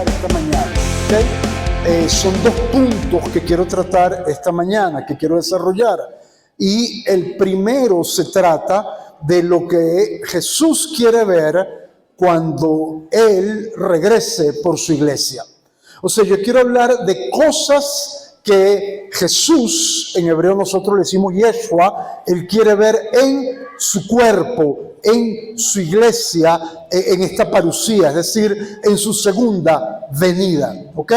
tratar esta mañana, ¿ok? Son dos puntos que quiero tratar esta mañana, que quiero desarrollar. Y el primero se trata de lo que Jesús quiere ver cuando Él regrese por su iglesia. O sea, yo quiero hablar de cosas que Jesús, en hebreo nosotros le decimos Yeshua, Él quiere ver en su cuerpo, en su iglesia, en esta parucía, es decir, en su segunda venida, ¿ok?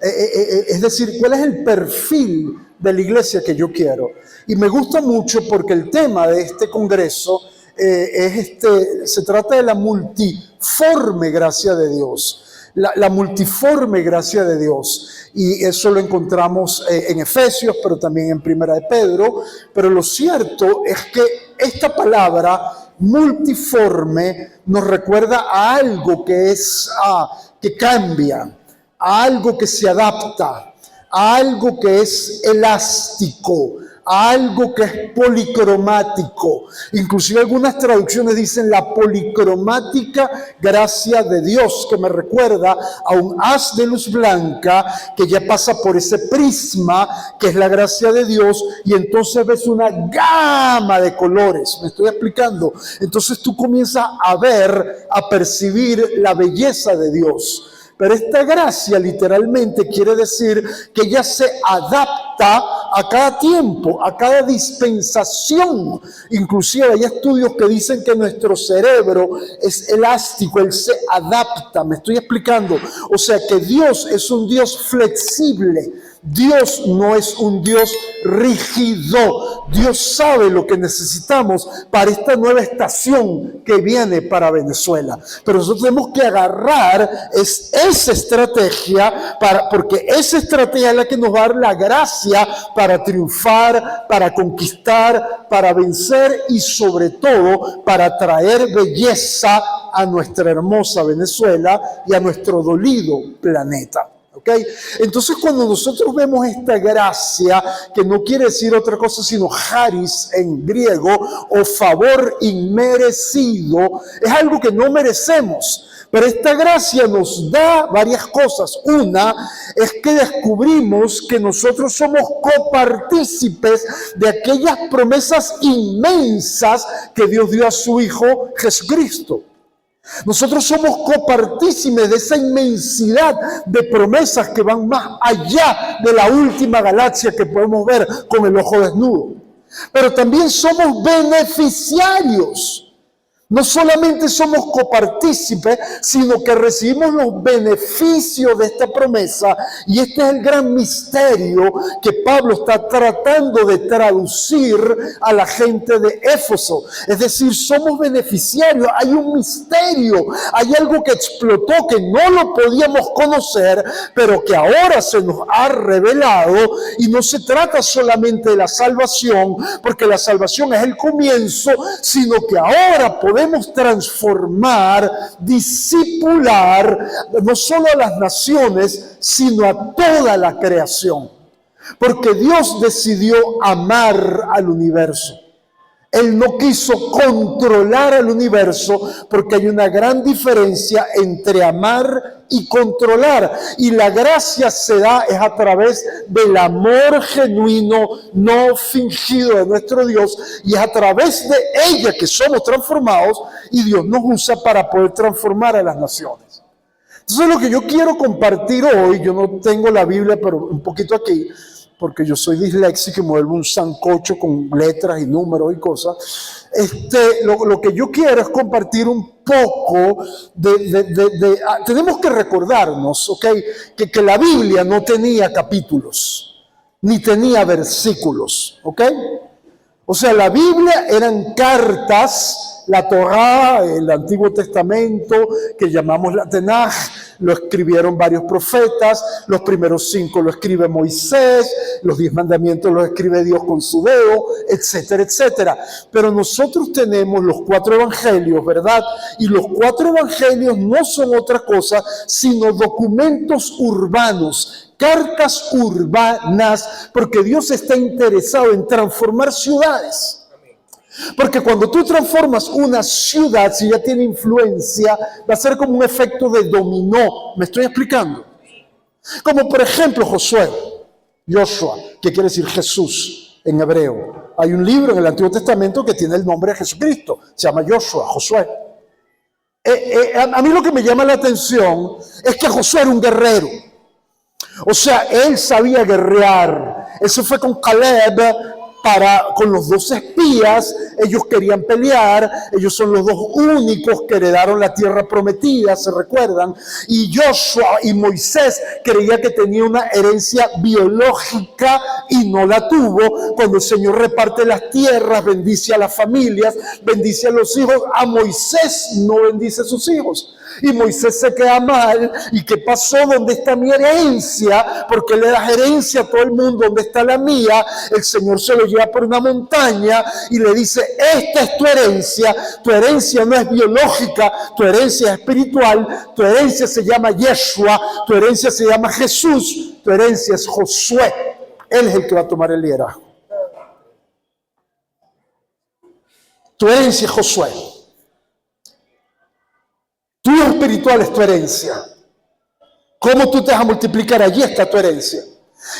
Es decir, ¿cuál es el perfil de la iglesia que yo quiero? Y me gusta mucho porque el tema de este congreso se trata de la multiforme gracia de Dios. La multiforme gracia de Dios, y eso lo encontramos en Efesios, pero también en Primera de Pedro. Pero lo cierto es que esta palabra multiforme nos recuerda a algo que que cambia, a algo que se adapta, a algo que es elástico, a algo que es policromático. Inclusive algunas traducciones dicen la policromática gracia de Dios, que me recuerda a un haz de luz blanca que ya pasa por ese prisma que es la gracia de Dios, y entonces ves una gama de colores. ¿Me estoy explicando? Entonces tú comienzas a ver, a percibir la belleza de Dios. Pero esta gracia literalmente quiere decir que ella se adapta a cada tiempo, a cada dispensación. Inclusive hay estudios que dicen que nuestro cerebro es elástico, él se adapta. ¿Me estoy explicando? O sea que Dios es un Dios flexible. Dios no es un Dios rígido. Dios sabe lo que necesitamos para esta nueva estación que viene para Venezuela. Pero nosotros tenemos que agarrar esa estrategia, porque esa estrategia es la que nos va a dar la gracia para triunfar, para conquistar, para vencer y sobre todo para traer belleza a nuestra hermosa Venezuela y a nuestro dolido planeta. ¿Okay? Entonces cuando nosotros vemos esta gracia, que no quiere decir otra cosa sino charis en griego, o favor inmerecido, es algo que no merecemos. Pero esta gracia nos da varias cosas. Una es que descubrimos que nosotros somos copartícipes de aquellas promesas inmensas que Dios dio a su Hijo Jesucristo. Nosotros somos copartícipes de esa inmensidad de promesas que van más allá de la última galaxia que podemos ver con el ojo desnudo. Pero también somos beneficiarios. No solamente somos copartícipes, sino que recibimos los beneficios de esta promesa. Y este es el gran misterio que Pablo está tratando de traducir a la gente de Éfeso. Es decir, somos beneficiarios. Hay un misterio, hay algo que explotó que no lo podíamos conocer, pero que ahora se nos ha revelado. Y no se trata solamente de la salvación, porque la salvación es el comienzo, sino que ahora podemos transformar, discipular, no solo a las naciones, sino a toda la creación. Porque Dios decidió amar al universo. Él no quiso controlar al universo, porque hay una gran diferencia entre amar y controlar. Y la gracia se da es a través del amor genuino, no fingido de nuestro Dios. Y es a través de ella que somos transformados, y Dios nos usa para poder transformar a las naciones. Entonces lo que yo quiero compartir hoy, yo no tengo la Biblia, pero un poquito aquí, porque yo soy disléxico y me vuelvo un sancocho con letras y números y cosas. Lo que yo quiero es compartir un poco tenemos que recordarnos, ¿ok? Que la Biblia no tenía capítulos, ni tenía versículos, ¿ok? O sea, la Biblia eran cartas, la Torá, el Antiguo Testamento, que llamamos la Tanaj, lo escribieron varios profetas, los primeros 5 lo escribe Moisés, los 10 mandamientos los escribe Dios con su dedo, etcétera, etcétera. Pero nosotros tenemos los 4 evangelios, ¿verdad? Y los 4 evangelios no son otra cosa sino documentos urbanos, cartas urbanas, porque Dios está interesado en transformar ciudades. Porque cuando tú transformas una ciudad, si ya tiene influencia, va a ser como un efecto de dominó. ¿Me estoy explicando? Como por ejemplo Josué, Joshua, que quiere decir Jesús en hebreo. Hay un libro en el Antiguo Testamento que tiene el nombre de Jesucristo. Se llama Joshua, Josué. A mí lo que me llama la atención es que Josué era un guerrero. O sea, él sabía guerrear. Eso fue con Caleb, con los 2 espías. Ellos querían pelear. Ellos son los 2 únicos que heredaron la tierra prometida, ¿se recuerdan? Y Joshua y Moisés creía que tenía una herencia biológica y no la tuvo. Cuando el Señor reparte las tierras, bendice a las familias, bendice a los hijos. A Moisés no bendice a sus hijos. Y Moisés se queda mal. ¿Y qué pasó? ¿Dónde está mi herencia? Porque le das herencia a todo el mundo. ¿Dónde está la mía? El Señor se lo lleva por una montaña y le dice: esta es tu herencia. Tu herencia no es biológica, tu herencia es espiritual. Tu herencia se llama Yeshua, tu herencia se llama Jesús, tu herencia es Josué. Él es el que va a tomar el liderazgo. Tu herencia es Josué. Tu hijo espiritual es tu herencia. ¿Cómo tú te vas a multiplicar? Allí está tu herencia.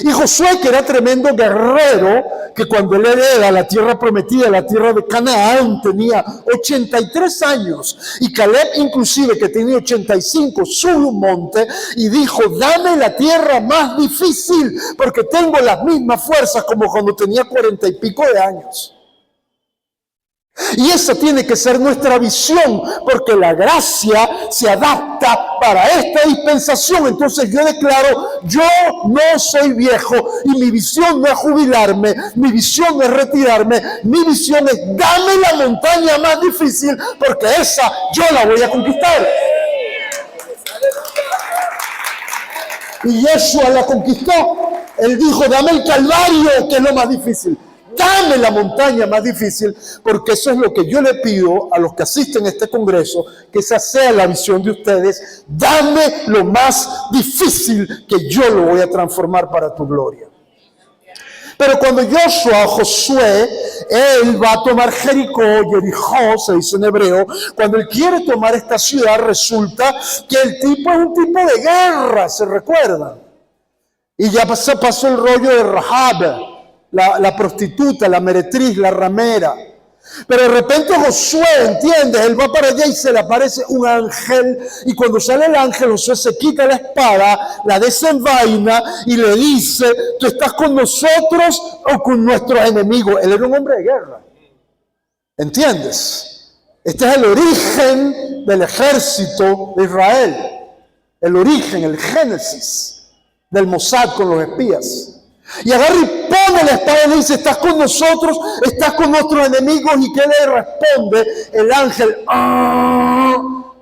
Y Josué, que era tremendo guerrero, que cuando él hereda la tierra prometida, la tierra de Canaán, tenía 83 años. Y Caleb, inclusive, que tenía 85, subió un monte y dijo: dame la tierra más difícil, porque tengo las mismas fuerzas como cuando tenía 40 y pico de años. Y esa tiene que ser nuestra visión, porque la gracia se adapta para esta dispensación. Entonces yo declaro: yo no soy viejo y mi visión no es jubilarme, mi visión no es retirarme, mi visión es: dame la montaña más difícil, porque esa yo la voy a conquistar. Y Yeshua la conquistó. Él dijo: dame el Calvario, que es lo más difícil. Dame la montaña más difícil, porque eso es lo que yo le pido a los que asisten a este congreso, que esa sea la visión de ustedes. Dame lo más difícil, que yo lo voy a transformar para tu gloria. Pero cuando Josué, él va a tomar Jericó, se dice en hebreo, cuando él quiere tomar esta ciudad, resulta que el tipo es un tipo de guerra, ¿se recuerdan? Y ya pasó el rollo de Rahab, la prostituta, la meretriz, la ramera. Pero de repente Josué, ¿entiendes? Él va para allá y se le aparece un ángel. Y cuando sale el ángel, Josué se quita la espada, la desenvaina y le dice: ¿tú estás con nosotros o con nuestros enemigos? Él era un hombre de guerra. ¿Entiendes? Este es el origen del ejército de Israel. El origen, el génesis del Mossad con los espías. Y agarra y pone la espada y le dice: ¿estás con nosotros? ¿Estás con nuestros enemigos? ¿Y qué le responde el ángel?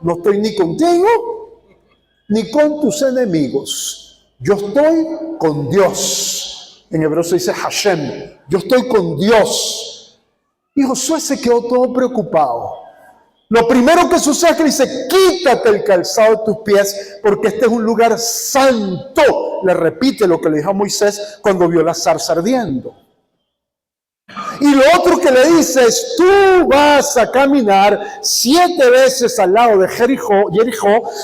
No estoy ni contigo ni con tus enemigos. Yo estoy con Dios. En hebreo se dice Hashem. Yo estoy con Dios. Y Josué se quedó todo preocupado. Lo primero que sucede es que dice: quítate el calzado de tus pies, porque este es un lugar santo. Le repite lo que le dijo a Moisés cuando vio la zarza ardiendo. Y lo otro que le dice es: tú vas a caminar 7 veces al lado de Jericó,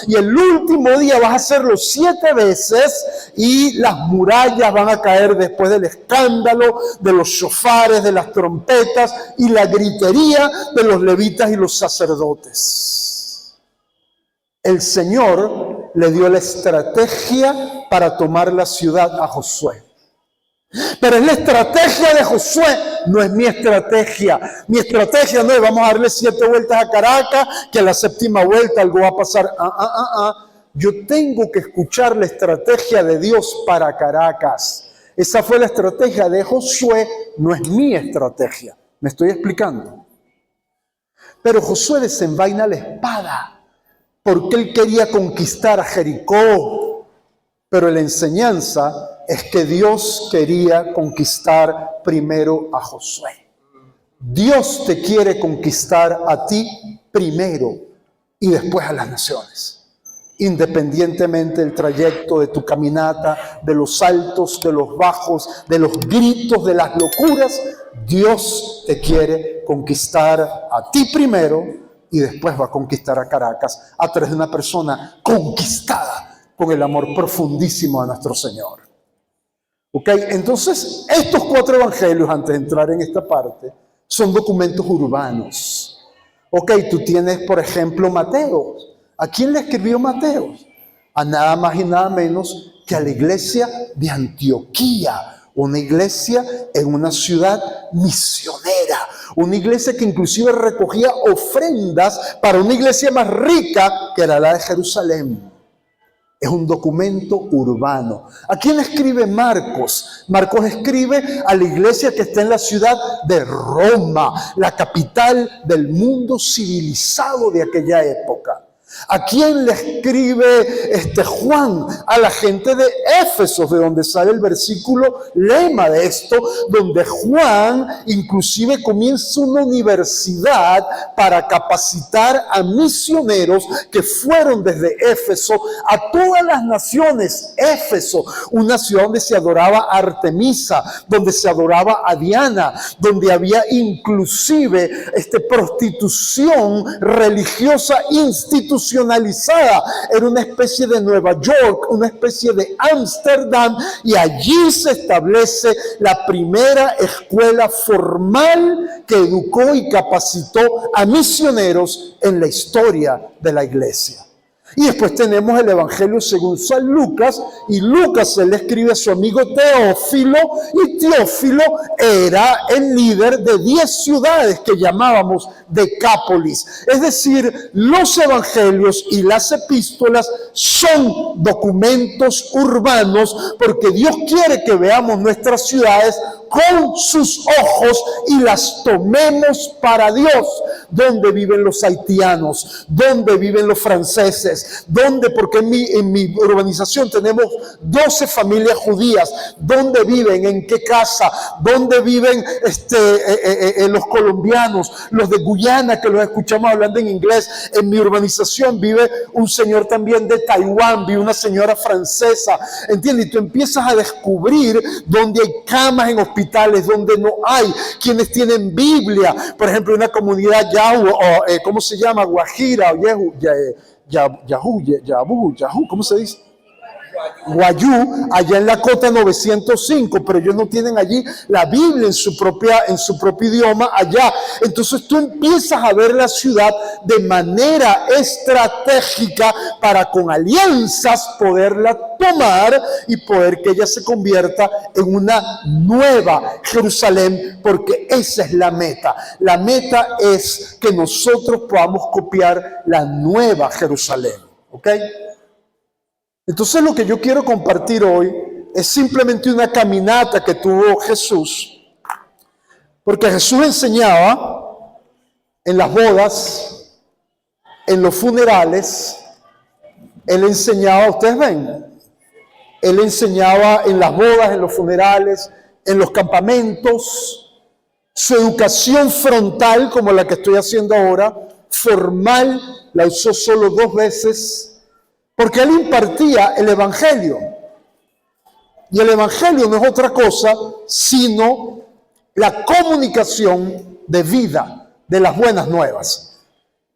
y el último día vas a hacerlo 7 veces, y las murallas van a caer después del escándalo de los shofares, de las trompetas y la gritería de los levitas y los sacerdotes. El Señor le dio la estrategia para tomar la ciudad a Josué. Pero es la estrategia de Josué, no es mi estrategia. Mi estrategia no es: vamos a darle 7 vueltas a Caracas, que a la 7ª vuelta algo va a pasar. Yo tengo que escuchar la estrategia de Dios para Caracas. Esa fue la estrategia de Josué, no es mi estrategia. ¿Me estoy explicando? Pero Josué desenvaina la espada, porque él quería conquistar a Jericó. Pero la enseñanza es que Dios quería conquistar primero a Josué. Dios te quiere conquistar a ti primero y después a las naciones. Independientemente del trayecto de tu caminata, de los altos, de los bajos, de los gritos, de las locuras, Dios te quiere conquistar a ti primero y después va a conquistar a Caracas a través de una persona conquistada con el amor profundísimo de nuestro Señor. ¿Ok? Entonces, estos 4 evangelios, antes de entrar en esta parte, son documentos urbanos. Ok, tú tienes, por ejemplo, Mateo. ¿A quién le escribió Mateo? A nada más y nada menos que a la iglesia de Antioquía, una iglesia en una ciudad misionera, una iglesia que inclusive recogía ofrendas para una iglesia más rica que era la de Jerusalén. Es un documento urbano. ¿A quién escribe Marcos? Marcos escribe a la iglesia que está en la ciudad de Roma, la capital del mundo civilizado de aquella época. ¿A quién le escribe Juan? A la gente de Éfeso, de donde sale el versículo lema de esto, donde Juan inclusive comienza una universidad para capacitar a misioneros que fueron desde Éfeso a todas las naciones. Éfeso, una ciudad donde se adoraba a Artemisa, donde se adoraba a Diana, donde había inclusive prostitución religiosa institucionalizada. Era una especie de Nueva York, una especie de Ámsterdam, y allí se establece la primera escuela formal que educó y capacitó a misioneros en la historia de la iglesia. Y después tenemos el Evangelio según San Lucas, y Lucas se le escribe a su amigo Teófilo, y Teófilo era el líder de 10 ciudades que llamábamos Decápolis. Es decir, los Evangelios y las epístolas son documentos urbanos porque Dios quiere que veamos nuestras ciudades con sus ojos y las tomemos para Dios. ¿Dónde viven los haitianos? ¿Dónde viven los franceses? ¿Dónde? Porque en mi urbanización tenemos 12 familias judías. ¿Dónde viven? ¿En qué casa? ¿Dónde viven los colombianos? Los de Guyana, que los escuchamos hablando en inglés. En mi urbanización vive un señor también de Taiwán, vive una señora francesa. ¿Entiendes? Y tú empiezas a descubrir dónde hay camas en hospitales, donde no hay, quienes tienen Biblia. Por ejemplo, una comunidad ¿cómo se llama? Guajira, o ¿cómo se dice? Guayú, allá en la Cota 905, pero ellos no tienen allí la Biblia en su propio idioma allá. Entonces tú empiezas a ver la ciudad de manera estratégica para con alianzas poderla tomar y poder que ella se convierta en una nueva Jerusalén, porque esa es la meta. La meta es que nosotros podamos copiar la nueva Jerusalén, ¿ok? Entonces lo que yo quiero compartir hoy es simplemente una caminata que tuvo Jesús, porque Jesús enseñaba en las bodas, en los funerales, Él enseñaba, ustedes ven, Él enseñaba en las bodas, en los funerales, en los campamentos. Su educación frontal, como la que estoy haciendo ahora, formal, la usó solo 2 veces, porque Él impartía el Evangelio. Y el Evangelio no es otra cosa sino la comunicación de vida, de las buenas nuevas.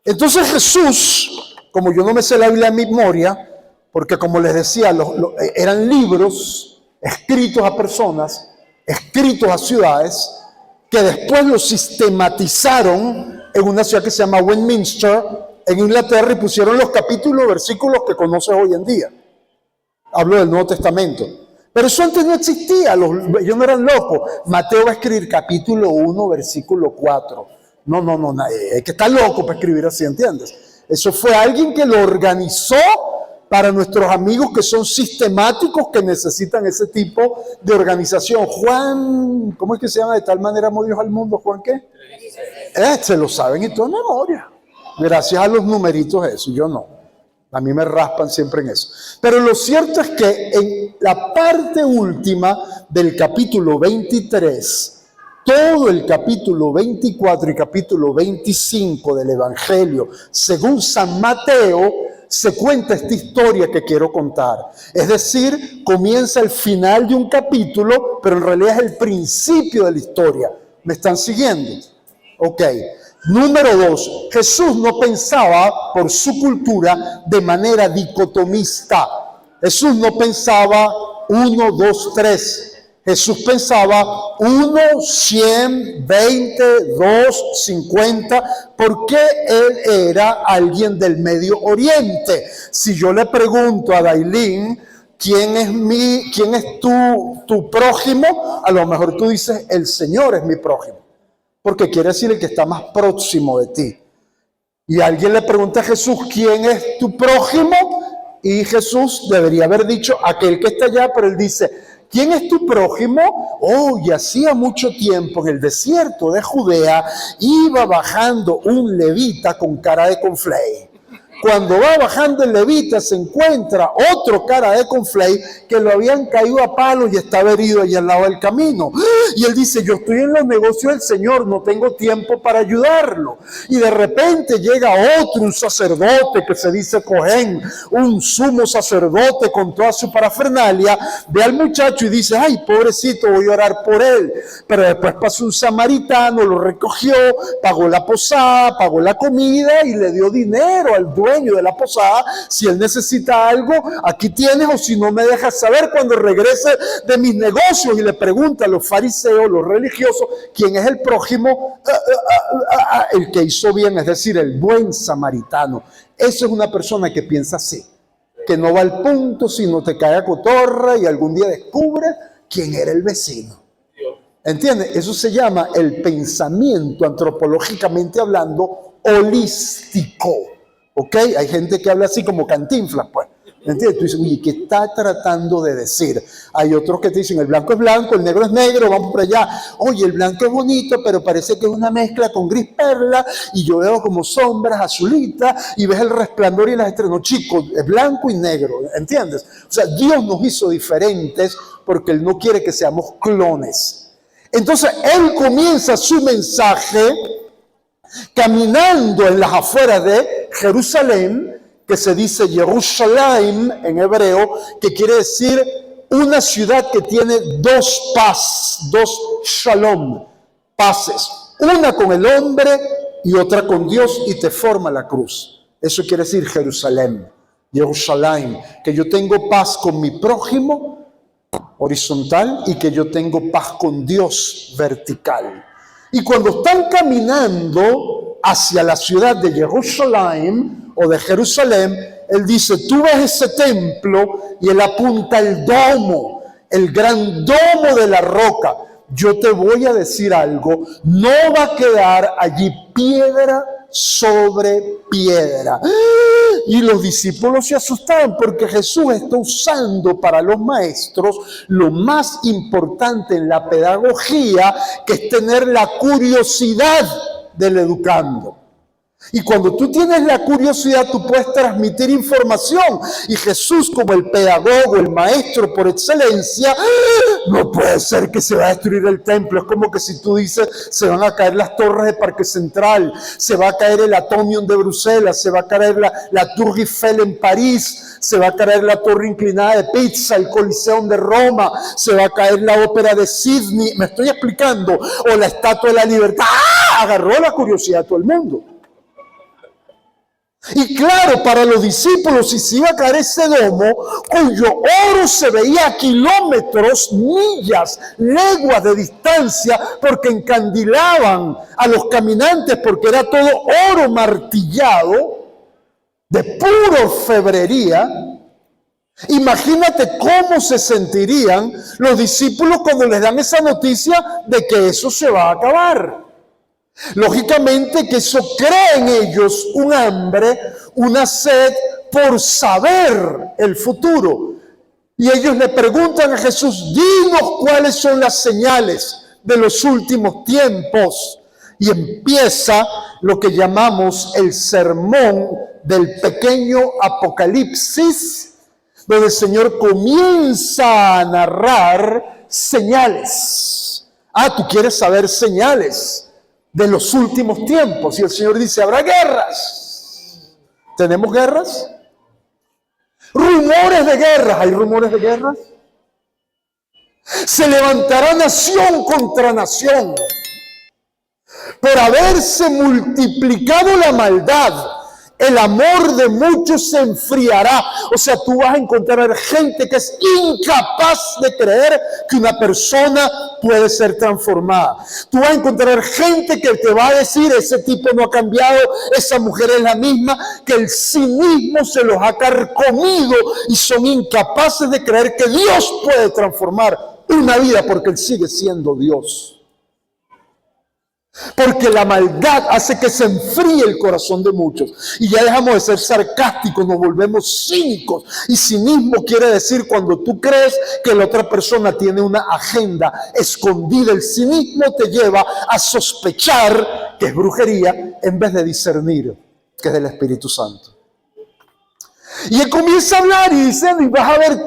Entonces Jesús, como yo no me sé la Biblia de memoria, porque como les decía, eran libros escritos a personas, escritos a ciudades, que después los sistematizaron en una ciudad que se llama Westminster, en Inglaterra, y pusieron los capítulos, versículos que conoces hoy en día. Hablo del Nuevo Testamento. Pero eso antes no existía, ellos no eran locos. Mateo va a escribir capítulo 1, versículo 4. No, hay que estar loco para escribir así, ¿entiendes? Eso fue alguien que lo organizó para nuestros amigos que son sistemáticos, que necesitan ese tipo de organización. Juan, ¿cómo es que se llama? De tal manera amó Dios al mundo. ¿Juan qué? Se lo saben y todo en memoria. Gracias a los numeritos eso, yo no. A mí me raspan siempre en eso. Pero lo cierto es que en la parte última del capítulo 23, todo el capítulo 24 y capítulo 25 del Evangelio, según San Mateo, se cuenta esta historia que quiero contar. Es decir, comienza el final de un capítulo, pero en realidad es el principio de la historia. ¿Me están siguiendo? Ok. Número 2, Jesús no pensaba por su cultura de manera dicotomista. Jesús no pensaba 1, 2, 3. Jesús pensaba 1, 100, 20, 2, 50, porque él era alguien del Medio Oriente. Si yo le pregunto a Dailín, ¿quién es tu prójimo? A lo mejor tú dices, el Señor es mi prójimo, porque quiere decir el que está más próximo de ti. Y alguien le pregunta a Jesús, ¿quién es tu prójimo? Y Jesús debería haber dicho, aquel que está allá, pero él dice, ¿quién es tu prójimo? Oh, y hacía mucho tiempo en el desierto de Judea iba bajando un levita con cara de conflay. Cuando va bajando el levita se encuentra otro cara de conflay que lo habían caído a palos y estaba herido allá al lado del camino. Y él dice, yo estoy en los negocios del Señor, no tengo tiempo para ayudarlo. Y de repente llega otro, un sacerdote que se dice Cohen, un sumo sacerdote con toda su parafernalia, ve al muchacho y dice, ay, pobrecito, voy a orar por él. Pero después pasó un samaritano, lo recogió, pagó la posada, pagó la comida y le dio dinero al dueño de la posada. Si él necesita algo, aquí tienes, o si no me dejas saber cuando regrese de mis negocios. Y le pregunta a los fariseos, los religiosos, ¿quién es el prójimo? El que hizo bien, es decir, el buen samaritano. Eso es una persona que piensa así, que no va al punto, sino te cae a cotorra y algún día descubre quién era el vecino. ¿Entiendes? Eso se llama el pensamiento, antropológicamente hablando, holístico. ¿Ok? Hay gente que habla así como Cantinflas, pues. ¿Entiendes? Tú dices, oye, ¿qué está tratando de decir? Hay otros que te dicen, el blanco es blanco, el negro es negro, vamos por allá. Oye, el blanco es bonito, pero parece que es una mezcla con gris perla, y yo veo como sombras azulitas, y ves el resplandor y las estrellas. No, chicos, es blanco y negro, ¿entiendes? O sea, Dios nos hizo diferentes porque Él no quiere que seamos clones. Entonces, Él comienza su mensaje caminando en las afueras de Jerusalén, que se dice Jerusalén en hebreo, que quiere decir una ciudad que tiene dos paz, dos shalom, paces, una con el hombre y otra con Dios, y te forma la cruz. Eso quiere decir Jerusalén, Jerusalén, que yo tengo paz con mi prójimo, horizontal, y que yo tengo paz con Dios, vertical. Y cuando están caminando hacia la ciudad de Jerusalén o de Jerusalén, él dice, tú ves ese templo, y él apunta el domo, el gran domo de la roca. Yo te voy a decir algo, no va a quedar allí piedra sobre piedra. Y los discípulos se asustaban porque Jesús está usando para los maestros lo más importante en la pedagogía, que es tener la curiosidad del educando. Y cuando tú tienes la curiosidad, tú puedes transmitir información. Y Jesús, como el pedagogo, el maestro por excelencia, no puede ser que se va a destruir el templo. Es como que si tú dices, se van a caer las torres de Parque Central, se va a caer el Atomium de Bruselas, se va a caer la Tour Eiffel en París, se va a caer la Torre Inclinada de Pisa, el Coliseum de Roma, se va a caer la Ópera de Sydney. ¿Me estoy explicando? O la Estatua de la Libertad. ¡Ah! Agarró la curiosidad a todo el mundo. Y claro, para los discípulos, si se iba a caer ese domo, cuyo oro se veía a kilómetros, millas, leguas de distancia, porque encandilaban a los caminantes, porque era todo oro martillado, de pura orfebrería. Imagínate cómo se sentirían los discípulos cuando les dan esa noticia de que eso se va a acabar. Lógicamente que eso crea en ellos un hambre, una sed por saber el futuro. Y ellos le preguntan a Jesús, dinos cuáles son las señales de los últimos tiempos. Y empieza lo que llamamos el sermón del pequeño Apocalipsis, donde el Señor comienza a narrar señales. Ah, tú quieres saber señales de los últimos tiempos. Y el Señor dice, habrá guerras. ¿Tenemos guerras? Rumores de guerras. ¿Hay rumores de guerras? Se levantará nación contra nación. Por haberse multiplicado la maldad, el amor de muchos se enfriará. O sea, tú vas a encontrar gente que es incapaz de creer que una persona puede ser transformada. Tú vas a encontrar gente que te va a decir, ese tipo no ha cambiado, esa mujer es la misma, que el cinismo se los ha carcomido y son incapaces de creer que Dios puede transformar una vida porque Él sigue siendo Dios. Porque la maldad hace que se enfríe el corazón de muchos. Y ya dejamos de ser sarcásticos, nos volvemos cínicos. Y cinismo quiere decir cuando tú crees que la otra persona tiene una agenda escondida. El cinismo te lleva a sospechar que es brujería en vez de discernir que es del Espíritu Santo. Y él comienza a hablar y dice, y vas a ver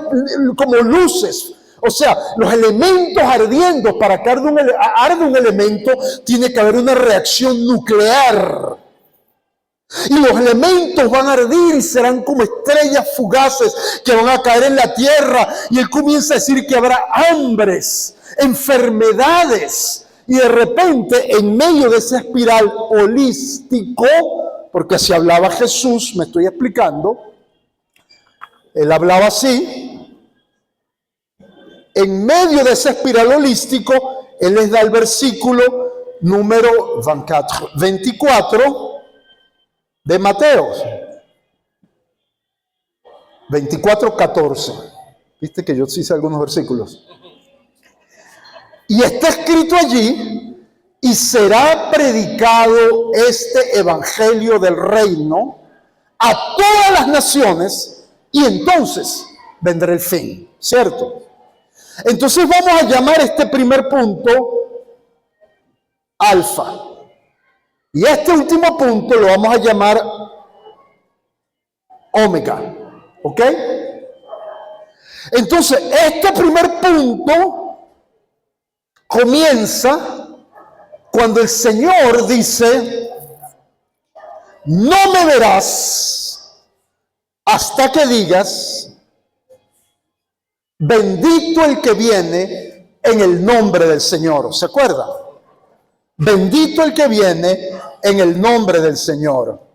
como luces. O sea, los elementos ardiendo, para que arde un elemento, tiene que haber una reacción nuclear. Y los elementos van a arder y serán como estrellas fugaces que van a caer en la tierra. Y él comienza a decir que habrá hambres, enfermedades. Y de repente, en medio de esa espiral holístico, porque así hablaba Jesús, me estoy explicando, él hablaba así. En medio de ese espiral holístico, Él les da el versículo número 24 de Mateo. 24:14. Viste que yo sí sé algunos versículos. Y está escrito allí, y será predicado este evangelio del reino a todas las naciones, y entonces vendrá el fin, ¿cierto? Entonces vamos a llamar este primer punto alfa. Y este último punto lo vamos a llamar omega. ¿Ok? Entonces, este primer punto comienza cuando el Señor dice, no me verás hasta que digas, bendito el que viene en el nombre del Señor. ¿Se acuerdan? Bendito el que viene en el nombre del Señor.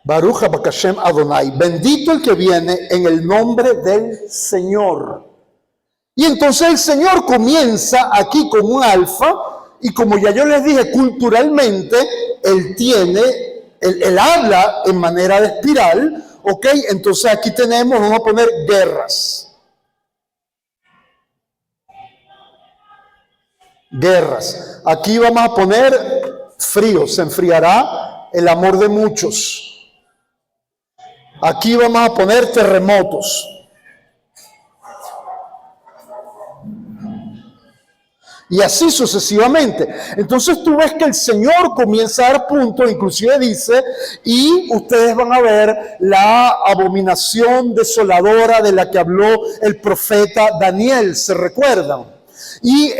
Baruch Hashem Adonai, bendito el que viene en el nombre del Señor. Y entonces el Señor comienza aquí con un alfa, y como ya yo les dije, culturalmente, Él habla en manera de espiral, ¿ok? Entonces aquí vamos a poner guerras. Guerras. Aquí vamos a poner frío, se enfriará el amor de muchos. Aquí vamos a poner terremotos. Y así sucesivamente. Entonces tú ves que el Señor comienza a dar puntos, inclusive dice, y ustedes van a ver la abominación desoladora de la que habló el profeta Daniel, ¿se recuerdan? Y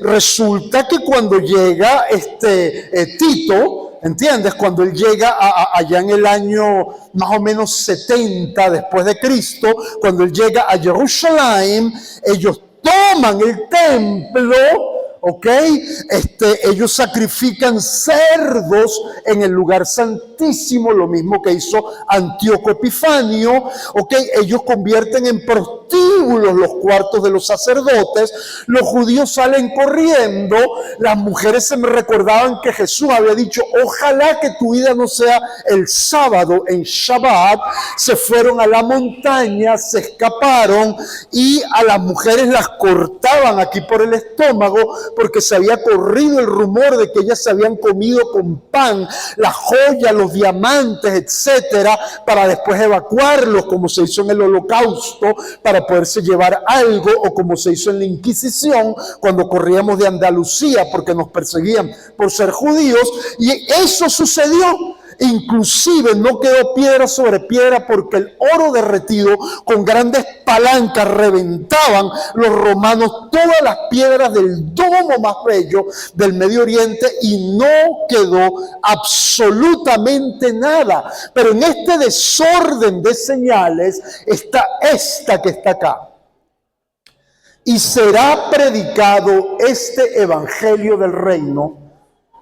resulta que cuando llega Tito, ¿entiendes? Cuando él llega allá en el año más o menos 70 después de Cristo, cuando él llega a Jerusalén, ellos toman el templo, ¿ok? Ellos sacrifican cerdos en el lugar santísimo, lo mismo que hizo Antíoco Epifanio, ¿ok? Ellos convierten en prostíbulos los cuartos de los sacerdotes, los judíos salen corriendo, las mujeres se me recordaban que Jesús había dicho, ojalá que tu vida no sea el sábado en Shabbat, se fueron a la montaña, se escaparon y a las mujeres las cortaban aquí por el estómago porque se había corrido el rumor de que ellas se habían comido con pan las joyas, los diamantes, etcétera, para después evacuarlos como se hizo en el Holocausto para poderse llevar algo, o como se hizo en la Inquisición cuando corríamos de Andalucía porque nos perseguían por ser judíos. Y eso sucedió. Inclusive no quedó piedra sobre piedra porque el oro derretido con grandes palancas reventaban los romanos todas las piedras del domo más bello del Medio Oriente y no quedó absolutamente nada. Pero en este desorden de señales está esta que está acá. Y será predicado este evangelio del reino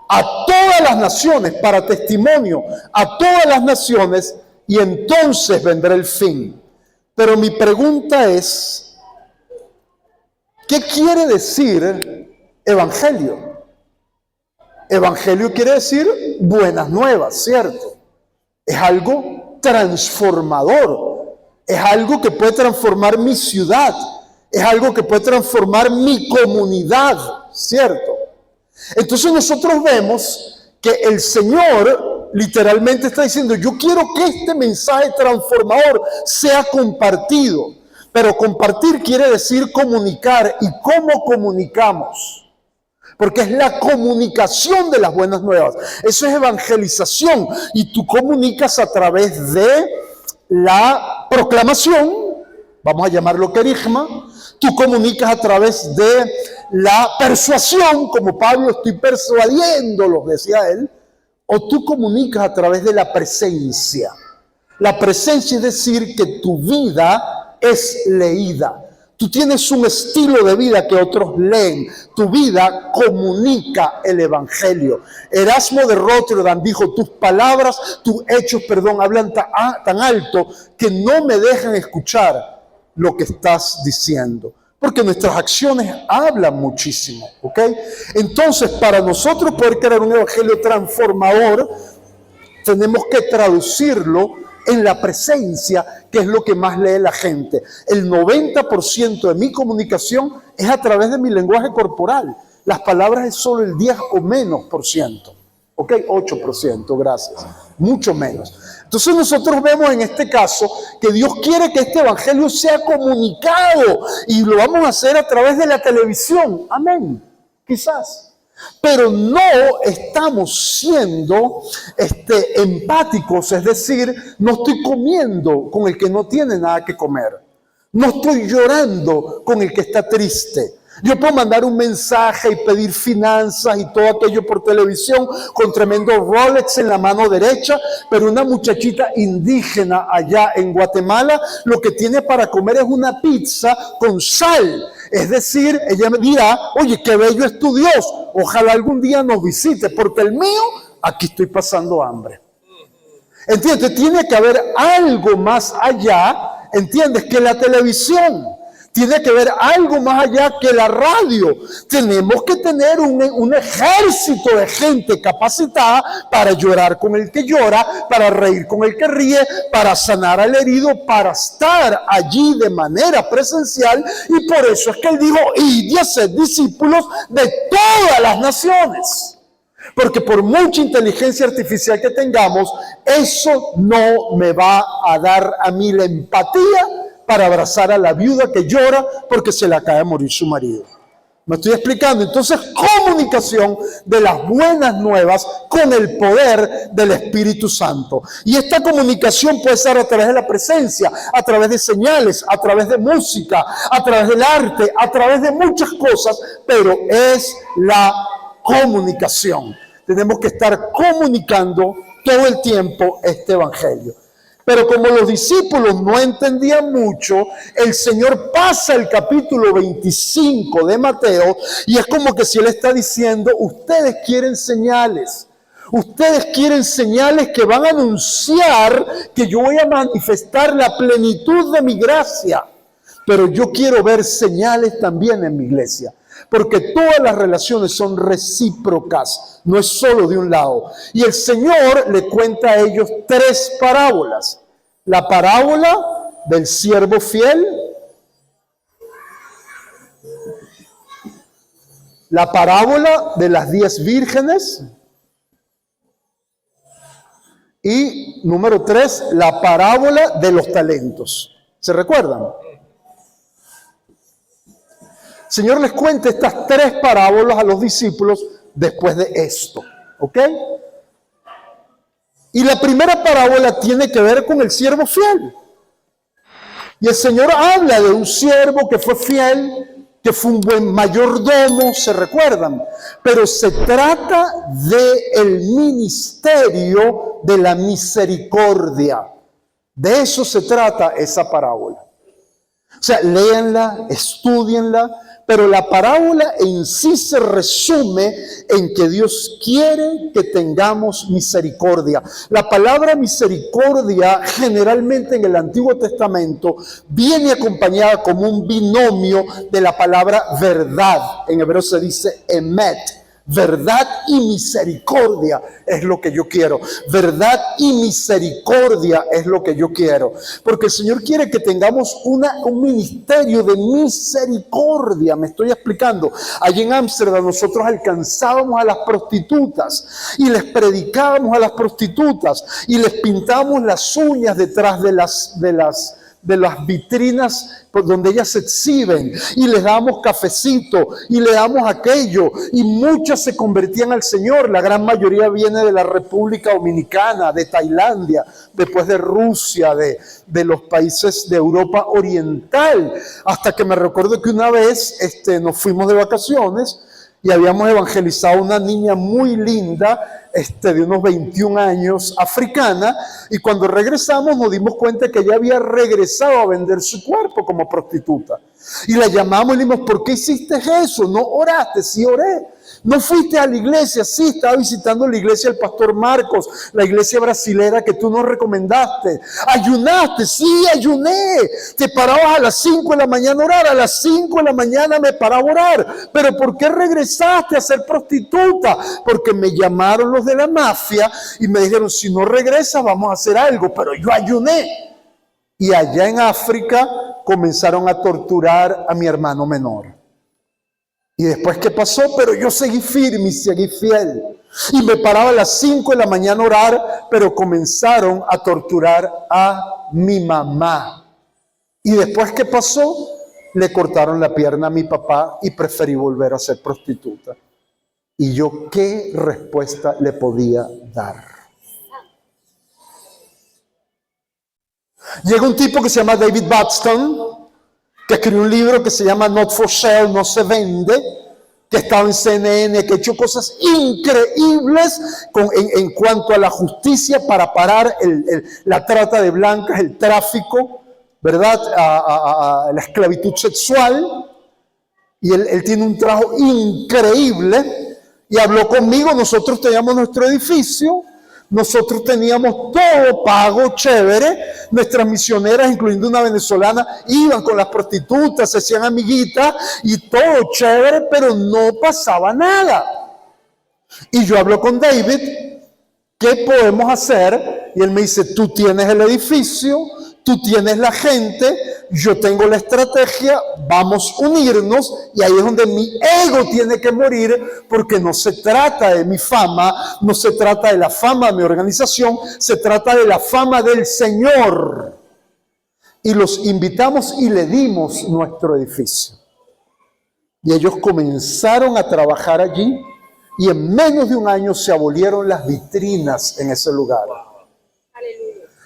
a todas las naciones, para testimonio a todas las naciones, y entonces vendrá el fin. Pero mi pregunta es, ¿qué quiere decir evangelio? Evangelio quiere decir buenas nuevas, ¿cierto? Es algo transformador, es algo que puede transformar mi ciudad, es algo que puede transformar mi comunidad, ¿cierto? Entonces nosotros vemos que el Señor literalmente está diciendo, yo quiero que este mensaje transformador sea compartido. Pero compartir quiere decir comunicar. ¿Y cómo comunicamos? Porque es la comunicación de las buenas nuevas. Eso es evangelización. Y tú comunicas a través de la proclamación, vamos a llamarlo querigma. Tú comunicas a través de la persuasión, como Pablo, estoy persuadiéndolos, decía él. O tú comunicas a través de la presencia. La presencia es decir que tu vida es leída. Tú tienes un estilo de vida que otros leen. Tu vida comunica el evangelio. Erasmo de Rotterdam dijo, tus palabras, tus hechos, hablan tan alto que no me dejan escuchar lo que estás diciendo. Porque nuestras acciones hablan muchísimo, ¿ok? Entonces, para nosotros poder crear un evangelio transformador, tenemos que traducirlo en la presencia, que es lo que más lee la gente. El 90% de mi comunicación es a través de mi lenguaje corporal. Las palabras es solo el 10 o menos por ciento. ¿Ok? 8%, gracias. Mucho menos. Entonces nosotros vemos en este caso que Dios quiere que este evangelio sea comunicado y lo vamos a hacer a través de la televisión. Amén. Quizás. Pero no estamos siendo empáticos, es decir, no estoy comiendo con el que no tiene nada que comer. No estoy llorando con el que está triste. Yo puedo mandar un mensaje y pedir finanzas y todo aquello por televisión con tremendo Rolex en la mano derecha, pero una muchachita indígena allá en Guatemala lo que tiene para comer es una pizza con sal. Es decir, ella me dirá, oye, qué bello es tu Dios, ojalá algún día nos visite, porque el mío, aquí estoy pasando hambre. ¿Entiendes? Tiene que haber algo más allá, ¿entiendes? Que la televisión. Tiene que haber algo más allá que la radio. Tenemos que tener un ejército de gente capacitada para llorar con el que llora, para reír con el que ríe, para sanar al herido, para estar allí de manera presencial. Y por eso es que él dijo, id y haced discípulos de todas las naciones. Porque por mucha inteligencia artificial que tengamos, eso no me va a dar a mí la empatía para abrazar a la viuda que llora porque se le acaba de morir su marido. ¿Me estoy explicando? Entonces, comunicación de las buenas nuevas con el poder del Espíritu Santo. Y esta comunicación puede ser a través de la presencia, a través de señales, a través de música, a través del arte, a través de muchas cosas, pero es la comunicación. Tenemos que estar comunicando todo el tiempo este evangelio. Pero como los discípulos no entendían mucho, el Señor pasa el capítulo 25 de Mateo y es como que si Él está diciendo, ustedes quieren señales. Ustedes quieren señales que van a anunciar que yo voy a manifestar la plenitud de mi gracia. Pero yo quiero ver señales también en mi iglesia. Porque todas las relaciones son recíprocas, no es solo de un lado. Y el Señor le cuenta a ellos 3 parábolas. La parábola del siervo fiel, la parábola de las 10 vírgenes y número 3, la parábola de los talentos. ¿Se recuerdan? El Señor les cuenta estas 3 parábolas a los discípulos después de esto, ¿ok? Y la primera parábola tiene que ver con el siervo fiel. Y el Señor habla de un siervo que fue fiel, que fue un buen mayordomo, ¿se recuerdan? Pero se trata del ministerio de la misericordia. De eso se trata esa parábola. O sea, léanla, estudienla, pero la parábola en sí se resume en que Dios quiere que tengamos misericordia. La palabra misericordia generalmente en el Antiguo Testamento viene acompañada como un binomio de la palabra verdad. En hebreo se dice emet. Verdad y misericordia es lo que yo quiero. Verdad y misericordia es lo que yo quiero. Porque el Señor quiere que tengamos un ministerio de misericordia. Me estoy explicando. Allí en Ámsterdam nosotros alcanzábamos a las prostitutas y les predicábamos a las prostitutas y les pintábamos las uñas detrás de las vitrinas por donde ellas se exhiben, y les damos cafecito y le damos aquello, y muchas se convertían al Señor. La gran mayoría viene de la República Dominicana, de Tailandia, después de Rusia, de los países de Europa Oriental, hasta que me recuerdo que una vez nos fuimos de vacaciones y habíamos evangelizado a una niña muy linda, de unos 21 años, africana, y cuando regresamos nos dimos cuenta que ella había regresado a vender su cuerpo como prostituta. Y la llamamos y le dijimos, ¿por qué hiciste eso? ¿No oraste? Sí, oré. ¿No fuiste a la iglesia? Sí, estaba visitando la iglesia del pastor Marcos, la iglesia brasilera que tú nos recomendaste. ¿Ayunaste? Sí, ayuné. Te parabas a las 5 de la mañana a orar, a las 5 de la mañana me paraba a orar. ¿Pero por qué regresaste a ser prostituta? Porque me llamaron los de la mafia y me dijeron, si no regresas vamos a hacer algo, pero yo ayuné. Y allá en África comenzaron a torturar a mi hermano menor. Y después, ¿qué pasó? Pero yo seguí firme y seguí fiel. Y me paraba a las 5 de la mañana a orar, pero comenzaron a torturar a mi mamá. Y después, ¿qué pasó? Le cortaron la pierna a mi papá y preferí volver a ser prostituta. Y yo, ¿qué respuesta le podía dar? Llega un tipo que se llama David Batson, que escribió un libro que se llama Not for Sale, no se vende, que estaba en CNN, que ha hecho cosas increíbles en cuanto a la justicia para parar la trata de blancas, el tráfico, ¿verdad? A la esclavitud sexual. Y él tiene un trabajo increíble y habló conmigo. Nosotros teníamos nuestro edificio. Nosotros teníamos todo pago, chévere. Nuestras misioneras, incluyendo una venezolana, iban con las prostitutas, se hacían amiguitas y todo chévere, pero no pasaba nada. Y yo hablo con David, ¿qué podemos hacer? Y él me dice, tú tienes el edificio, tú tienes la gente, yo tengo la estrategia, vamos a unirnos. Y ahí es donde mi ego tiene que morir, porque no se trata de mi fama, no se trata de la fama de mi organización, se trata de la fama del Señor. Y los invitamos y le dimos nuestro edificio. Y ellos comenzaron a trabajar allí y en menos de un año se abolieron las vitrinas en ese lugar.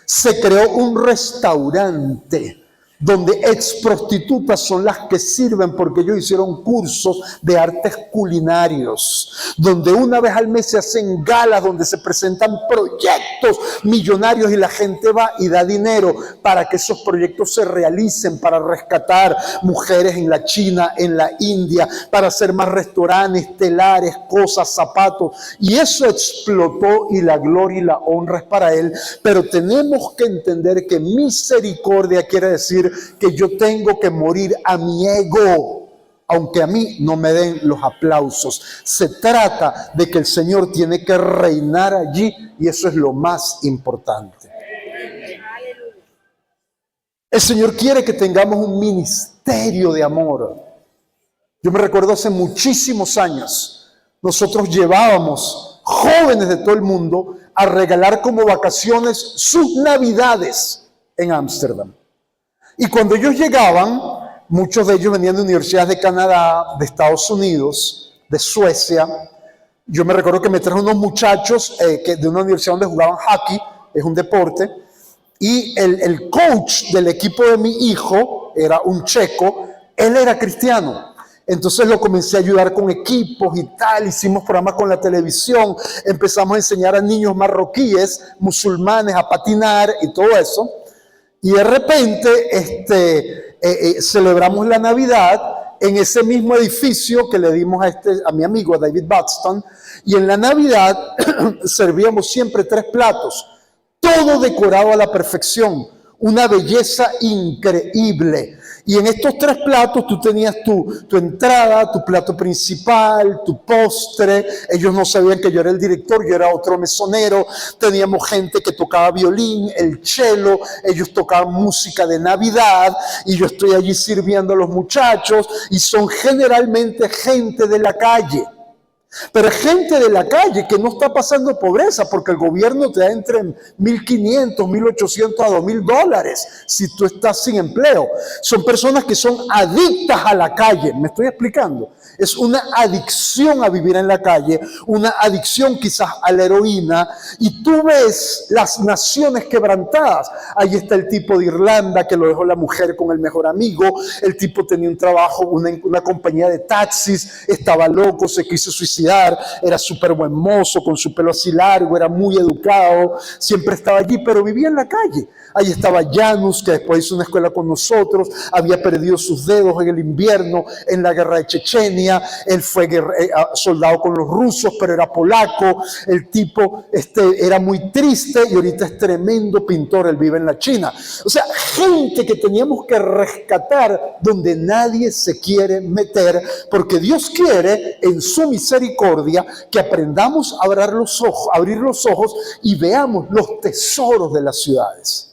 Se creó un restaurante donde ex prostitutas son las que sirven, porque ellos hicieron cursos de artes culinarios, donde una vez al mes se hacen galas, donde se presentan proyectos millonarios y la gente va y da dinero para que esos proyectos se realicen, para rescatar mujeres en la China, en la India, para hacer más restaurantes, telares, cosas, zapatos. Y eso explotó y la gloria y la honra es para él. Pero tenemos que entender que misericordia quiere decir que yo tengo que morir a mi ego, aunque a mí no me den los aplausos. Se trata de que el Señor tiene que reinar allí y eso es lo más importante. El Señor quiere que tengamos un ministerio de amor. Yo me recuerdo hace muchísimos años, nosotros llevábamos jóvenes de todo el mundo a regalar como vacaciones sus navidades en Ámsterdam. Y cuando ellos llegaban, muchos de ellos venían de universidades de Canadá, de Estados Unidos, de Suecia, yo me recuerdo que me trajo unos muchachos que de una universidad donde jugaban hockey, es un deporte, y el coach del equipo de mi hijo era un checo, él era cristiano. Entonces lo comencé a ayudar con equipos y tal, hicimos programas con la televisión, empezamos a enseñar a niños marroquíes, musulmanes a patinar y todo eso. Y de repente celebramos la Navidad en ese mismo edificio que le dimos a mi amigo David Buxton, y en la Navidad servíamos siempre 3 platos, todo decorado a la perfección, una belleza increíble. Y en estos 3 platos tú tenías tu entrada, tu plato principal, tu postre. Ellos no sabían que yo era el director, yo era otro mesonero. Teníamos gente que tocaba violín, el cello, ellos tocaban música de Navidad y yo estoy allí sirviendo a los muchachos, y son generalmente gente de la calle. Pero es gente de la calle que no está pasando pobreza, porque el gobierno te da entre 1.500, 1.800 a 2.000 dólares si tú estás sin empleo. Son personas que son adictas a la calle. ¿Me estoy explicando? Es una adicción a vivir en la calle, una adicción quizás a la heroína, y tú ves las naciones quebrantadas. Ahí está el tipo de Irlanda que lo dejó la mujer con el mejor amigo. El tipo tenía un trabajo, una compañía de taxis, estaba loco, se quiso suicidar, era súper buen mozo, con su pelo así largo, era muy educado, siempre estaba allí, pero vivía en la calle. Ahí estaba Janus, que después hizo una escuela con nosotros, había perdido sus dedos en el invierno, en la guerra de Chechenia. Él fue soldado con los rusos, pero era polaco. El tipo era muy triste y ahorita es tremendo pintor, él vive en la China. O sea, gente que teníamos que rescatar donde nadie se quiere meter, porque Dios quiere en su misericordia que aprendamos a abrir los ojos y veamos los tesoros de las ciudades.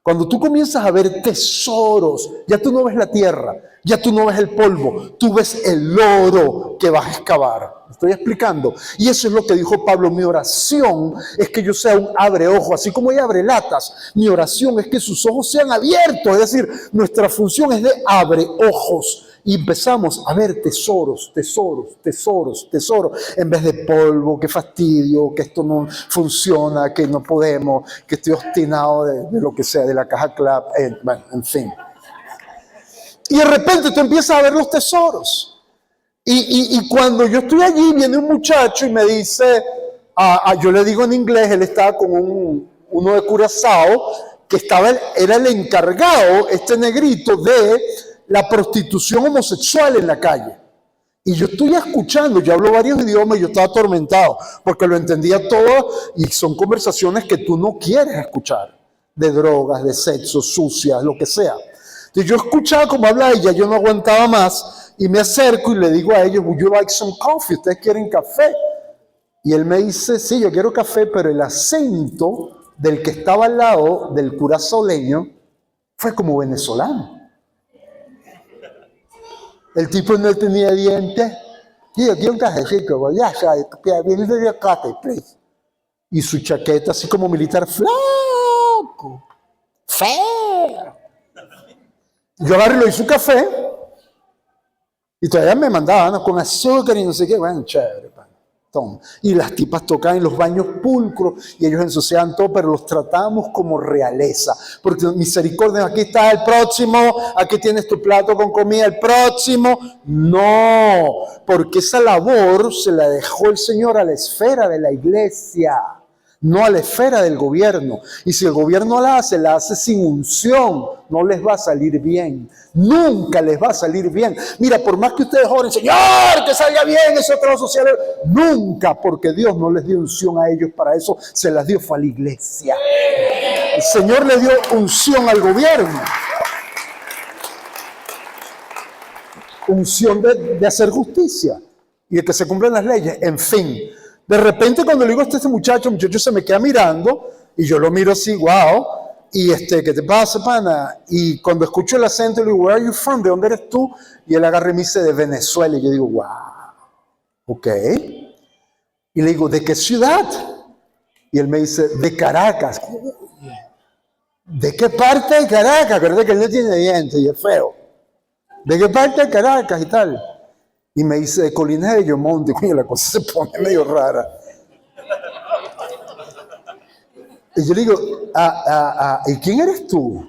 Cuando tú comienzas a ver tesoros, ya tú no ves la tierra, ya tú no ves el polvo, tú ves el oro que vas a excavar. ¿Me estoy explicando? Y eso es lo que dijo Pablo: mi oración es que yo sea un abre ojos, así como ella abre latas. Mi oración es que sus ojos sean abiertos, es decir, nuestra función es de abre ojos. Y empezamos a ver tesoros, tesoros, tesoros, tesoros, en vez de polvo, qué fastidio, que esto no funciona, que no podemos, que estoy obstinado de lo que sea, de la caja clap, bueno, en fin. Y de repente tú empiezas a ver los tesoros. Y cuando yo estoy allí, viene un muchacho y me dice, yo le digo en inglés, él estaba con uno de Curazao, que era el encargado, este negrito, de la prostitución homosexual en la calle. Y yo estoy escuchando, yo hablo varios idiomas y yo estaba atormentado, porque lo entendía todo, y son conversaciones que tú no quieres escuchar, de drogas, de sexo, sucias, lo que sea. Entonces yo escuchaba cómo hablaba y ya yo no aguantaba más, y me acerco y le digo a ellos, would you like some coffee? ¿Ustedes quieren café? Y él me dice, sí, yo quiero café, pero el acento del que estaba al lado, del curazoleño, fue como venezolano. El tipo no tenía dientes. Y yo quiero un cafecito, voy a viene de café, please. Y su chaqueta así como militar, flaco, feo. Yo agarré y le hice un café. Y todavía me mandaban con azúcar y no sé qué. Bueno, chévere, pan. Toma. Y las tipas tocaban en los baños pulcros y ellos ensuciaban todo, pero los tratábamos como realeza. Porque misericordia, aquí está el próximo, aquí tienes tu plato con comida, el próximo. No, porque esa labor se la dejó el Señor a la esfera de la iglesia, no a la esfera del gobierno. Y si el gobierno la hace sin unción, no les va a salir bien. Nunca les va a salir bien. Mira, por más que ustedes oren, Señor, que salga bien ese trabajo social, nunca, porque Dios no les dio unción a ellos para eso, se las dio fue a la iglesia. El Señor le dio unción al gobierno. Unción de hacer justicia y de que se cumplan las leyes, en fin. De repente cuando le digo a este muchacho se me queda mirando y yo lo miro así, wow, y ¿qué te pasa, pana? Y cuando escucho el acento le digo, where are you from? ¿De dónde eres tú? Y él agarra y me dice, de Venezuela. Y yo digo, wow, ok. Y le digo, ¿de qué ciudad? Y él me dice, de Caracas. ¿De qué parte de Caracas? Acuérdate que él no tiene dientes y es feo. ¿De qué parte de Caracas y tal? Y me dice, de Colinas de Bellomonte. Coño, la cosa se pone medio rara. Y yo le digo, ¿y quién eres tú?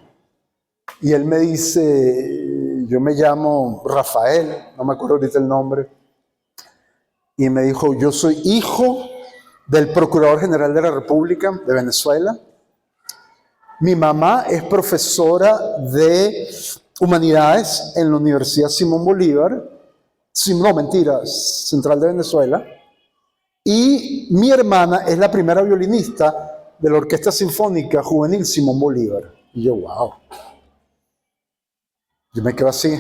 Y él me dice, yo me llamo Rafael, no me acuerdo ahorita el nombre. Y me dijo, yo soy hijo del Procurador General de la República de Venezuela. Mi mamá es profesora de Humanidades en la Universidad Simón Bolívar. No, mentira, Central de Venezuela. Y mi hermana es la primera violinista de la Orquesta Sinfónica Juvenil Simón Bolívar. Y yo, wow. Yo me quedo así.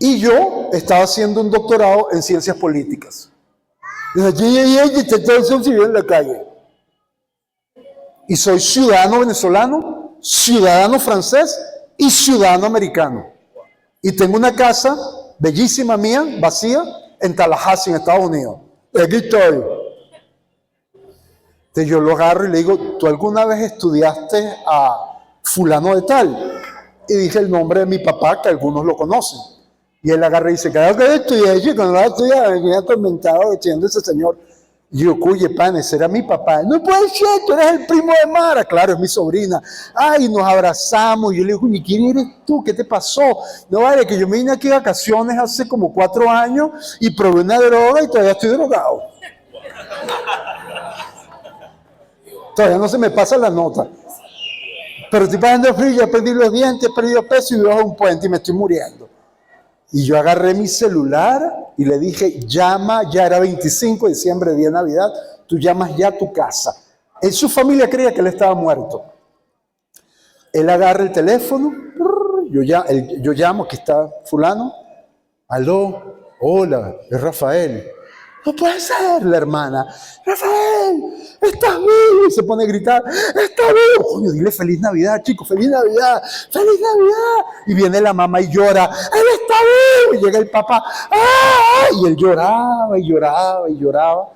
Y yo estaba haciendo un doctorado en ciencias políticas. Y en la calle. Y soy ciudadano venezolano, ciudadano francés y ciudadano americano. Y tengo una casa bellísima mía, vacía, en Tallahassee, en Estados Unidos. Y aquí estoy. Entonces yo lo agarro y le digo, ¿tú alguna vez estudiaste a fulano de tal? Y dije el nombre de mi papá, que algunos lo conocen. Y él agarra y dice, claro que estudié, yo cuando lo estudiaba, me venía atormentado diciendo ese señor. Y yo, cuye, pan, ese era mi papá. No puede ser, tú eres el primo de Mara. Claro, es mi sobrina. Ay, nos abrazamos. Y yo le digo, ¿y quién eres tú? ¿Qué te pasó? No vale, que yo me vine aquí de vacaciones hace como 4 años y probé una droga y todavía estoy drogado. Todavía no se me pasa la nota. Pero estoy pasando frío, ya perdí los dientes, he perdido peso y vivo a un puente y me estoy muriendo. Y yo agarré mi celular y le dije, llama, ya era 25 de diciembre, día de Navidad, tú llamas ya a tu casa. En su familia creía que él estaba muerto. Él agarra el teléfono, yo llamo, aquí está fulano. Aló, hola, es Rafael. No puede ser, la hermana. Rafael, estás vivo. Y se pone a gritar, está vivo. Coño, dile feliz Navidad, chico, feliz Navidad, feliz Navidad. Y viene la mamá y llora, él está vivo. Y llega el papá, ¡ah! Y él lloraba y lloraba y lloraba.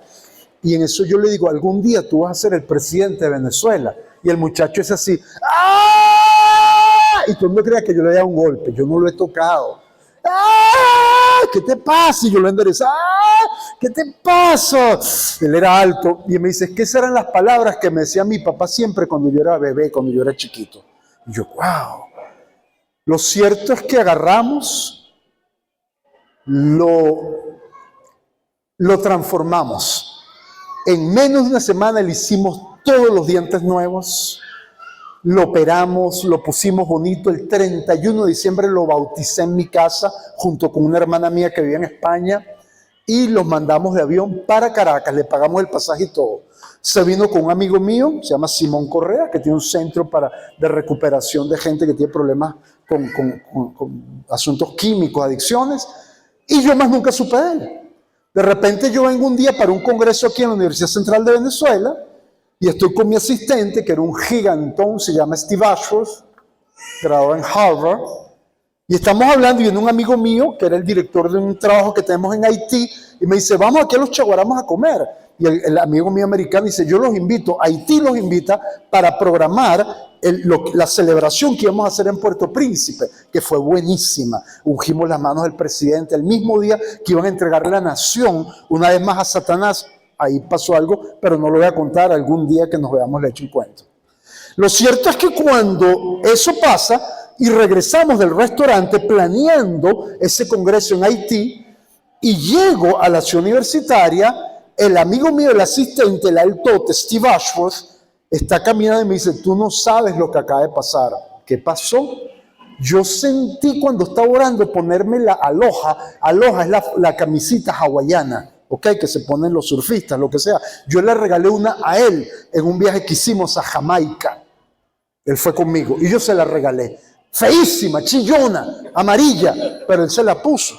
Y en eso yo le digo, algún día tú vas a ser el presidente de Venezuela. Y el muchacho es así, ¡ah! Y todo el mundo creía que yo le había dado un golpe. Yo no lo he tocado. ¡Ah! ¿Qué te pasa? Y yo lo enderezo. ¡Ah! ¿Qué te pasa? Él era alto y me dice, es que esas eran las palabras que me decía mi papá siempre cuando yo era bebé, cuando yo era chiquito. Y yo, wow. Lo cierto es que agarramos, lo transformamos. En menos de una semana le hicimos todos los dientes nuevos. Lo operamos, lo pusimos bonito. El 31 de diciembre lo bauticé en mi casa junto con una hermana mía que vivía en España y los mandamos de avión para Caracas. Le pagamos el pasaje y todo. Se vino con un amigo mío, se llama Simón Correa, que tiene un centro de recuperación de gente que tiene problemas con asuntos químicos, adicciones, y yo más nunca supe de él. De repente yo vengo un día para un congreso aquí en la Universidad Central de Venezuela y estoy con mi asistente, que era un gigantón, se llama Steve Ashworth, graduado en Harvard, y estamos hablando y viene un amigo mío, que era el director de un trabajo que tenemos en Haití, y me dice, vamos aquí a los Chaguaramos a comer. Y el amigo mío americano dice, yo los invito, Haití los invita para programar la celebración que íbamos a hacer en Puerto Príncipe, que fue buenísima. Ungimos las manos del presidente el mismo día que iban a entregarle la nación una vez más a Satanás. Ahí pasó algo, pero no lo voy a contar, algún día que nos veamos le echo un cuento. Lo cierto es que cuando eso pasa y regresamos del restaurante planeando ese congreso en Haití y llego a la ciudad universitaria, el amigo mío, el asistente, el altote, Steve Ashworth, está caminando y me dice, tú no sabes lo que acaba de pasar. ¿Qué pasó? Yo sentí cuando estaba orando ponerme la aloha. Aloha es la camisita hawaiana, ¿ok? Que se ponen los surfistas, lo que sea. Yo le regalé una a él en un viaje que hicimos a Jamaica. Él fue conmigo y yo se la regalé. Feísima, chillona, amarilla, pero él se la puso.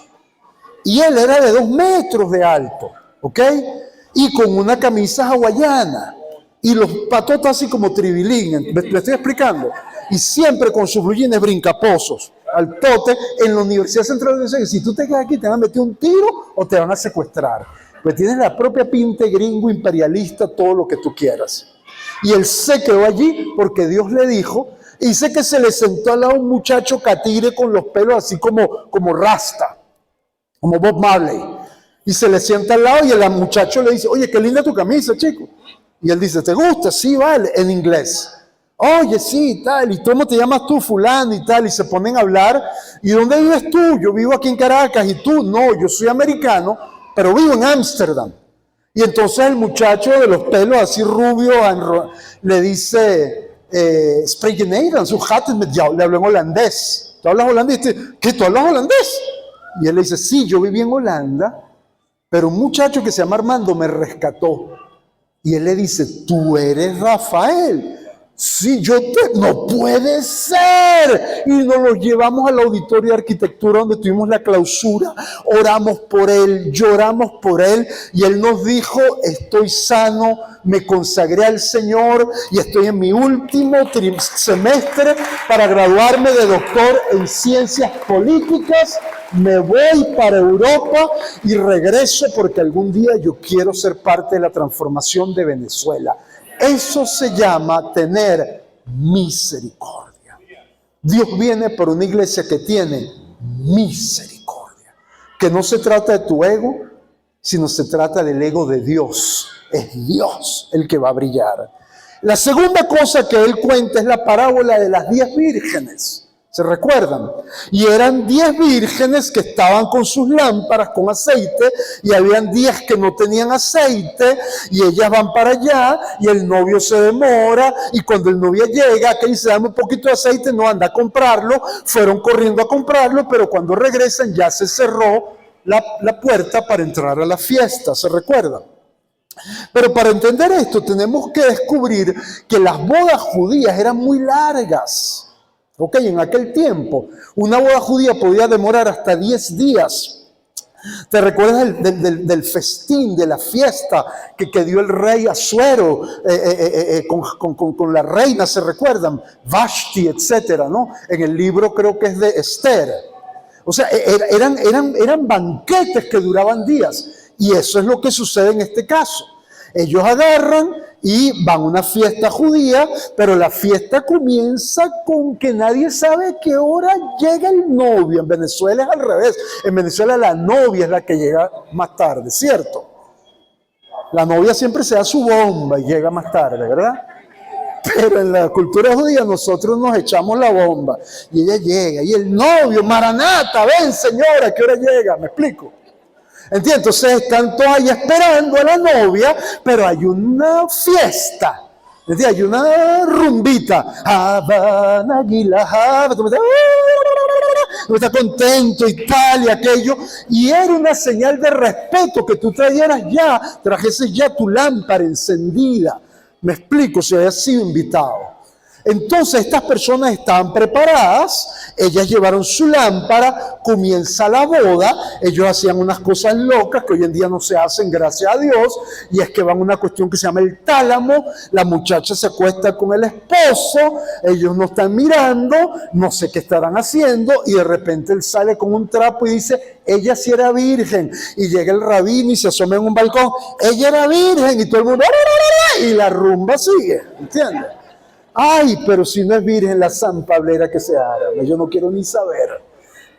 Y él era de 2 metros de alto, ¿ok? Y con una camisa hawaiana. Y los patotas así como tribilín, ¿me estoy explicando? Y siempre con sus blue jeans brincapozos, al tote, en la Universidad Central de Venezuela. Si tú te quedas aquí, te van a meter un tiro o te van a secuestrar. Pues tienes la propia pinta gringo, imperialista, todo lo que tú quieras. Y él se quedó allí porque Dios le dijo, y dice que se le sentó al lado un muchacho catire con los pelos así como rasta. como Bob Marley. Y se le sienta al lado y el muchacho le dice, oye, qué linda tu camisa, chico. Y él dice, ¿te gusta? Sí, vale, en inglés. Oye, sí, tal, ¿y cómo te llamas tú, fulano y tal? Y se ponen a hablar. ¿Y dónde vives tú? Yo vivo aquí en Caracas. ¿Y tú? No, yo soy americano, pero vivo en Ámsterdam. Y entonces el muchacho de los pelos así rubios le dice, spreek je Nederlands, hoe gaat het met jou? Le habló en holandés. ¿Tú hablas holandés? ¿Qué? ¿Tú hablas holandés? Y él le dice, sí, yo viví en Holanda, pero un muchacho que se llama Armando me rescató. Y él le dice, ¿tú eres Rafael? Sí, no puede ser. Y nos lo llevamos al auditorio de arquitectura donde tuvimos la clausura, oramos por él, lloramos por él y él nos dijo, estoy sano, me consagré al Señor y estoy en mi último semestre para graduarme de doctor en ciencias políticas. Me voy para Europa y regreso porque algún día yo quiero ser parte de la transformación de Venezuela. Eso se llama tener misericordia. Dios viene por una iglesia que tiene misericordia. Que no se trata de tu ego, sino se trata del ego de Dios. Es Dios el que va a brillar. La segunda cosa que él cuenta es la parábola de las 10 vírgenes. ¿Se recuerdan? Y eran 10 vírgenes que estaban con sus lámparas con aceite y habían 10 que no tenían aceite y ellas van para allá y el novio se demora y cuando el novio llega, que dice, dame un poquito de aceite, no anda a comprarlo, fueron corriendo a comprarlo, pero cuando regresan ya se cerró la puerta para entrar a la fiesta, ¿se recuerdan? Pero para entender esto tenemos que descubrir que las bodas judías eran muy largas. Ok, en aquel tiempo, una boda judía podía demorar hasta 10 días. ¿Te recuerdas del festín, de la fiesta que dio el rey Asuero con la reina, se recuerdan? Vashti, etcétera, ¿no? En el libro creo que es de Esther. O sea, eran banquetes que duraban días. Y eso es lo que sucede en este caso. Ellos agarran y van a una fiesta judía, pero la fiesta comienza con que nadie sabe a qué hora llega el novio. En Venezuela es al revés. En Venezuela la novia es la que llega más tarde, ¿cierto? La novia siempre se da su bomba y llega más tarde, ¿verdad? Pero en la cultura judía nosotros nos echamos la bomba y ella llega. Y el novio, Maranata, ven señora, ¿a qué hora llega? ¿Me explico? ¿Entiendes? Entonces están todos ahí esperando a la novia, pero hay una fiesta. ¿Entiendes? Hay una rumbita. Habana, Guila, tú estás contento y tal y aquello. Y era una señal de respeto que tú trajeses ya tu lámpara encendida. Me explico, si habías sido invitado. Entonces estas personas estaban preparadas, ellas llevaron su lámpara, comienza la boda, ellos hacían unas cosas locas que hoy en día no se hacen, gracias a Dios, y es que van a una cuestión que se llama el tálamo, la muchacha se acuesta con el esposo, ellos no están mirando, no sé qué estarán haciendo, y de repente él sale con un trapo y dice, ella sí era virgen, y llega el rabino y se asoma en un balcón, ella era virgen, y todo el mundo, y la rumba sigue, ¿entiendes? Ay, pero si no es virgen la zampablera que se arma, yo no quiero ni saber,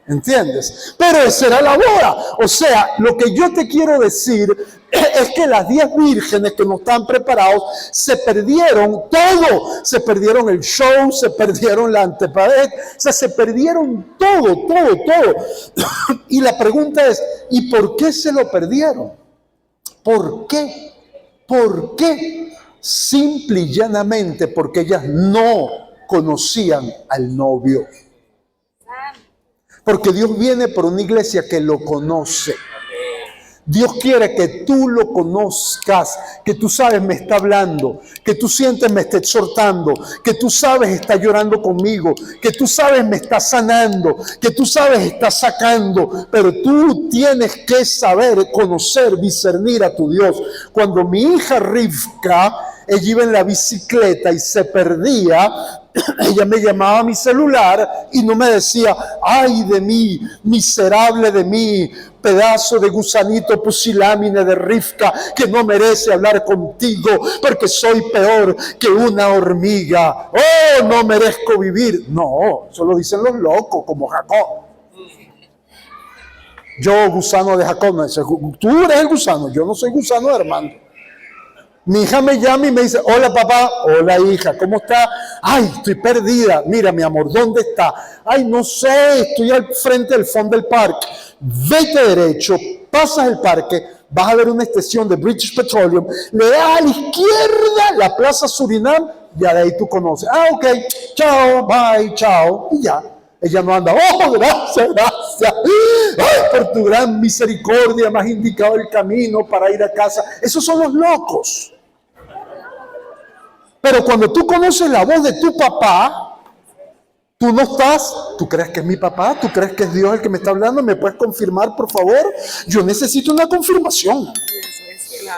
¿entiendes? Pero esa era la boda. O sea, lo que yo te quiero decir es que las 10 vírgenes que no están preparados se perdieron todo. Se perdieron el show, se perdieron la antepared, o sea, se perdieron todo. Y la pregunta es, ¿y por qué se lo perdieron? ¿Por qué? ¿Por qué? Simple y llanamente porque ellas no conocían al novio. Porque Dios viene por una iglesia que lo conoce. Dios quiere que tú lo conozcas, que tú sabes me está hablando, que tú sientes me está exhortando, que tú sabes está llorando conmigo, que tú sabes me está sanando, que tú sabes está sacando, pero tú tienes que saber, conocer, discernir a tu Dios. Cuando mi hija Rivka, ella iba en la bicicleta y se perdía, ella me llamaba a mi celular y no me decía, ay de mí, miserable de mí, pedazo de gusanito pusilámine de Rivka que no merece hablar contigo porque soy peor que una hormiga. Oh, no merezco vivir. No, eso lo dicen los locos como Jacob. Yo, gusano de Jacob, me dice, tú eres el gusano, yo no soy gusano de Armando. Mi hija me llama y me dice, hola papá, hola hija, ¿cómo está? Ay, estoy perdida, mira mi amor, ¿dónde está? Ay, no sé, estoy al frente del fondo del parque. Vete derecho, pasas el parque, vas a ver una estación de British Petroleum, le das a la izquierda la Plaza Surinam, ya de ahí tú conoces. Ah, ok, chao, bye, chao, y ya. Ella no anda, oh, gracias, gracias. Ay, por tu gran misericordia me has indicado el camino para ir a casa. Esos son los locos. Pero cuando tú conoces la voz de tu papá, tú no estás, ¿tú crees que es mi papá? ¿Tú crees que es Dios el que me está hablando? ¿Me puedes confirmar, por favor? Yo necesito una confirmación.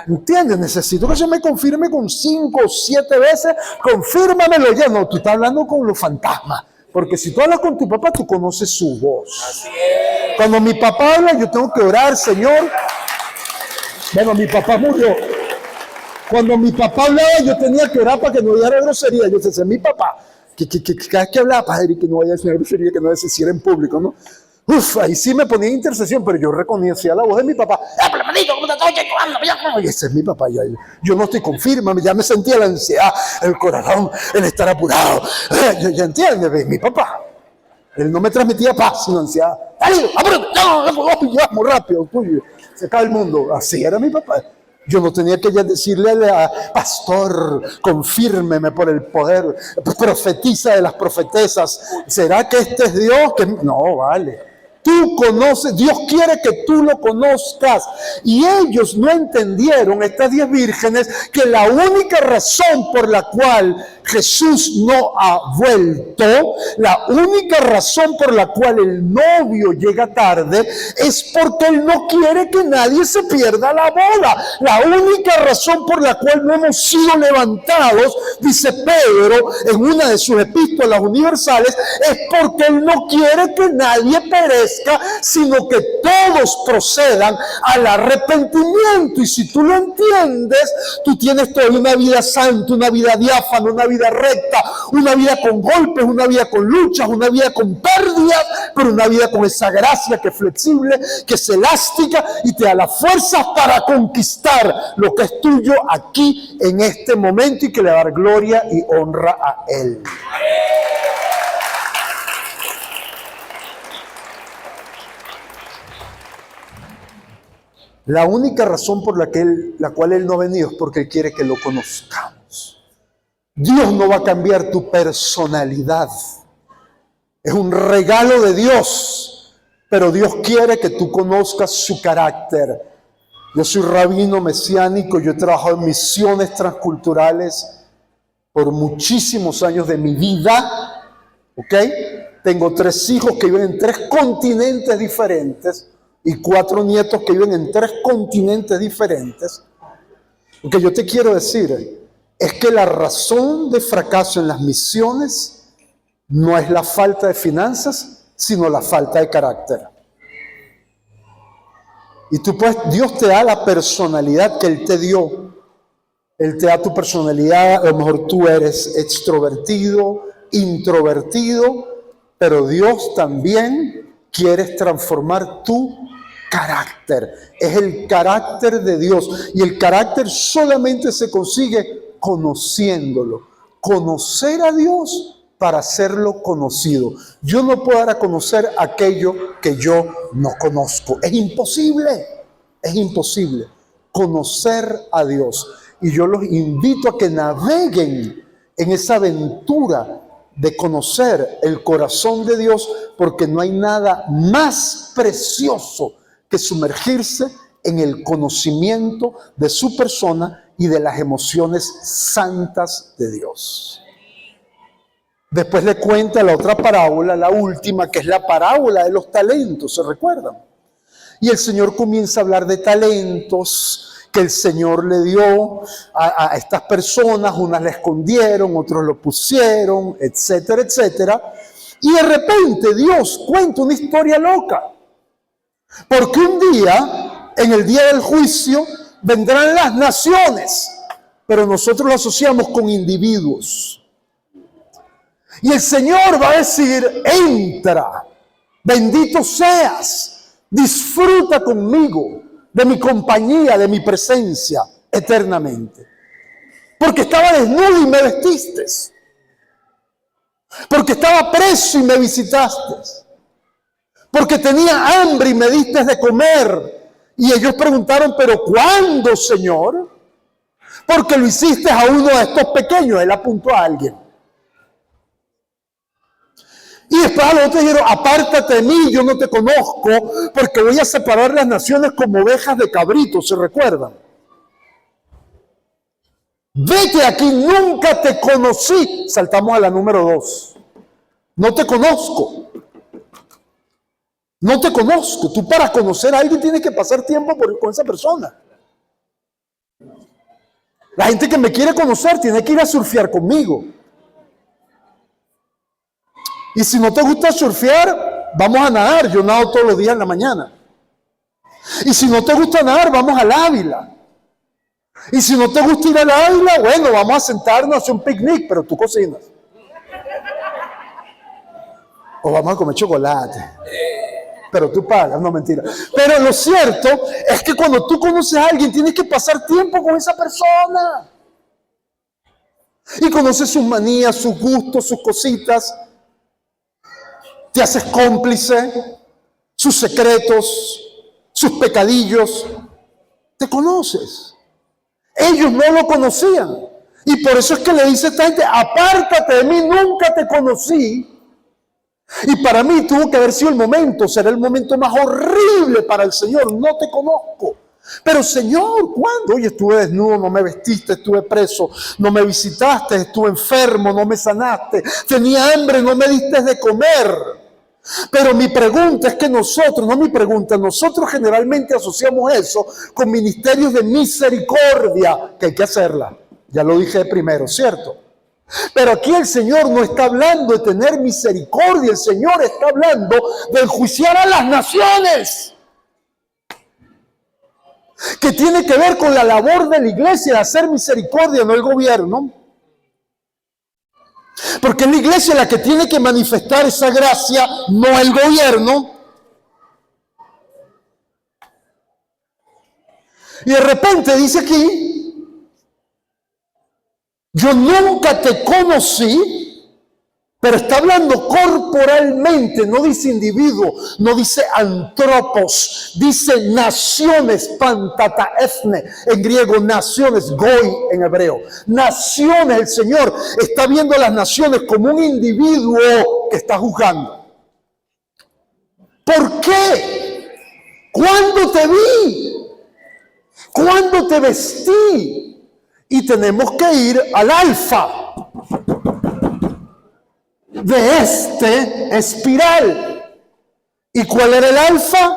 ¿Entiendes? Necesito que se me confirme con 5 o 7 veces. Confírmamelo ya. No, tú estás hablando con los fantasmas. Porque si tú hablas con tu papá, tú conoces su voz. Así es. Cuando mi papá habla, yo tengo que orar, Señor. Bueno, mi papá murió. Cuando mi papá hablaba, yo tenía que orar para que no diera grosería. Yo decía, mi papá, que cada vez que hablaba, padre, que no vaya a decir grosería, que no decir en público, ¿no? Uf, ahí sí me ponía en intercesión, pero yo reconocía la voz de mi papá. Y ese es mi papá. Yo no estoy confirma, ya me sentía la ansiedad, el corazón, el estar apurado. Ya entiendes, mi papá. Él no me transmitía paz, sino ansiedad. ¡Dale, apúrate! ¡Ya, muy rápido! Se acaba el mundo. Así era mi papá. Yo no tenía que ya decirle a pastor, confírmeme por el poder, profetiza de las profetesas. ¿Será que este es Dios? No, vale. Tú conoces, Dios quiere que tú lo conozcas. Y ellos no entendieron, estas 10 vírgenes, que la única razón por la cual Jesús no ha vuelto, la única razón por la cual el novio llega tarde, es porque Él no quiere que nadie se pierda la boda. La única razón por la cual no hemos sido levantados, dice Pedro en una de sus epístolas universales, es porque Él no quiere que nadie perezca, sino que todos procedan al arrepentimiento. Y si tú lo entiendes, tú tienes toda una vida santa, una vida diáfana, una vida recta, una vida con golpes, una vida con luchas, una vida con pérdidas, pero una vida con esa gracia que es flexible, que es elástica y te da la fuerza para conquistar lo que es tuyo aquí en este momento y que le da gloria y honra a Él. La única razón por la cual Él no ha venido es porque Él quiere que lo conozcamos. Dios no va a cambiar tu personalidad. Es un regalo de Dios, pero Dios quiere que tú conozcas su carácter. Yo soy rabino mesiánico, yo he trabajado en misiones transculturales por muchísimos años de mi vida, ¿ok? Tengo 3 hijos que viven en 3 continentes diferentes y 4 nietos que viven en 3 continentes diferentes. Lo que yo te quiero decir es que la razón de fracaso en las misiones no es la falta de finanzas, sino la falta de carácter. Y tú puedes, Dios te da la personalidad que Él te dio. Él te da tu personalidad, a lo mejor tú eres extrovertido, introvertido, pero Dios también quiere transformar tu carácter. Es el carácter de Dios. Y el carácter solamente se consigue conociéndolo. Conocer a Dios para hacerlo conocido. Yo no puedo dar a conocer aquello que yo no conozco. Es imposible. Es imposible conocer a Dios. Y yo los invito a que naveguen en esa aventura de conocer el corazón de Dios, porque no hay nada más precioso que sumergirse en el conocimiento de su persona y de las emociones santas de Dios. Después le cuenta la otra parábola, la última, que es la parábola de los talentos, ¿se recuerdan? Y el Señor comienza a hablar de talentos que el Señor le dio a estas personas. Unas le escondieron, otros lo pusieron, etcétera, etcétera. Y de repente Dios cuenta una historia loca. Porque un día, en el día del juicio, vendrán las naciones, pero nosotros lo asociamos con individuos. Y el Señor va a decir, entra, bendito seas, Disfruta conmigo de mi compañía, de mi presencia eternamente. Porque estaba desnudo y me vestiste. Porque estaba preso y me visitaste. Porque tenía hambre y me diste de comer. Y ellos preguntaron, ¿pero cuándo, Señor? Porque lo hiciste a uno de estos pequeños. Él apuntó a alguien. Y después a los otros dijeron, apártate de mí, yo no te conozco, porque voy a separar las naciones como ovejas de cabritos, ¿se recuerdan? Vete aquí, nunca te conocí. Saltamos a la número 2. No te conozco. No te conozco. Tú para conocer a alguien tienes que pasar tiempo con esa persona. La gente que me quiere conocer tiene que ir a surfear conmigo. Y si no te gusta surfear, vamos a nadar. Yo nado todos los días en la mañana. Y si no te gusta nadar, vamos al Ávila. Y si no te gusta ir al Ávila, bueno, vamos a sentarnos a hacer un picnic, pero tú cocinas. O vamos a comer chocolate. Pero tú pagas, no, mentira. Pero lo cierto es que cuando tú conoces a alguien, tienes que pasar tiempo con esa persona. Y conoces sus manías, sus gustos, sus cositas. Te haces cómplice, sus secretos, sus pecadillos. Te conoces. Ellos no lo conocían. Y por eso es que le dice a esta gente, apártate de mí, nunca te conocí. Y para mí tuvo que haber sido el momento, será el momento más horrible para el Señor. No te conozco. Pero Señor, ¿cuándo? Oye, estuve desnudo, no me vestiste, estuve preso, no me visitaste, estuve enfermo, no me sanaste, tenía hambre, no me diste de comer. Pero mi pregunta es que nosotros generalmente asociamos eso con ministerios de misericordia, que hay que hacerla. Ya lo dije primero, ¿cierto? Pero aquí el Señor no está hablando de tener misericordia, el Señor está hablando de enjuiciar a las naciones. Que tiene que ver con la labor de la iglesia de hacer misericordia, no el gobierno. Porque es la iglesia la que tiene que manifestar esa gracia, no el gobierno. Y de repente dice aquí, yo nunca te conocí, pero está hablando corporalmente, no dice individuo, no dice antropos, dice naciones, pantata ethne, en griego, naciones, goi en hebreo. Naciones, el Señor está viendo a las naciones como un individuo que está juzgando. ¿Por qué? ¿Cuándo te vi? ¿Cuándo te vestí? Y tenemos que ir al alfa de este espiral. ¿Y cuál era el alfa?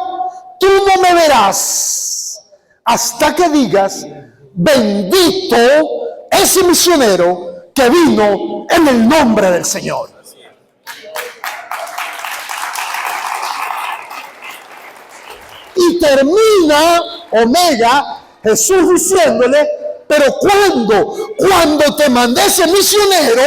Tú no me verás hasta que digas, bendito ese misionero que vino en el nombre del Señor. Y termina Omega, Jesús diciéndole, pero cuando te mandé ese misionero,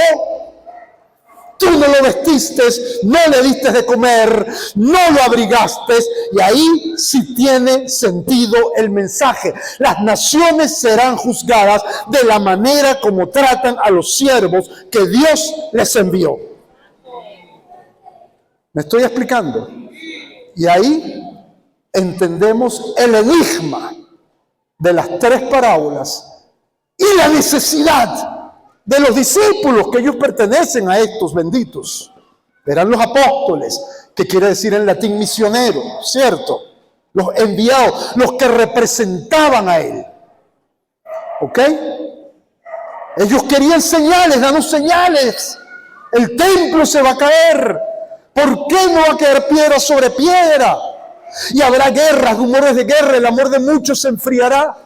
tú no lo vestiste, no le diste de comer, no lo abrigaste. Y ahí sí tiene sentido el mensaje. Las naciones serán juzgadas de la manera como tratan a los siervos que Dios les envió. ¿Me estoy explicando? Y ahí entendemos el enigma de las tres parábolas y la necesidad de los discípulos, que ellos pertenecen a estos benditos. Eran los apóstoles, que quiere decir en latín misionero, ¿cierto? Los enviados, los que representaban a él. ¿Ok? Ellos querían señales, danos señales. El templo se va a caer. ¿Por qué no va a caer piedra sobre piedra? Y habrá guerras, rumores de guerra, el amor de muchos se enfriará.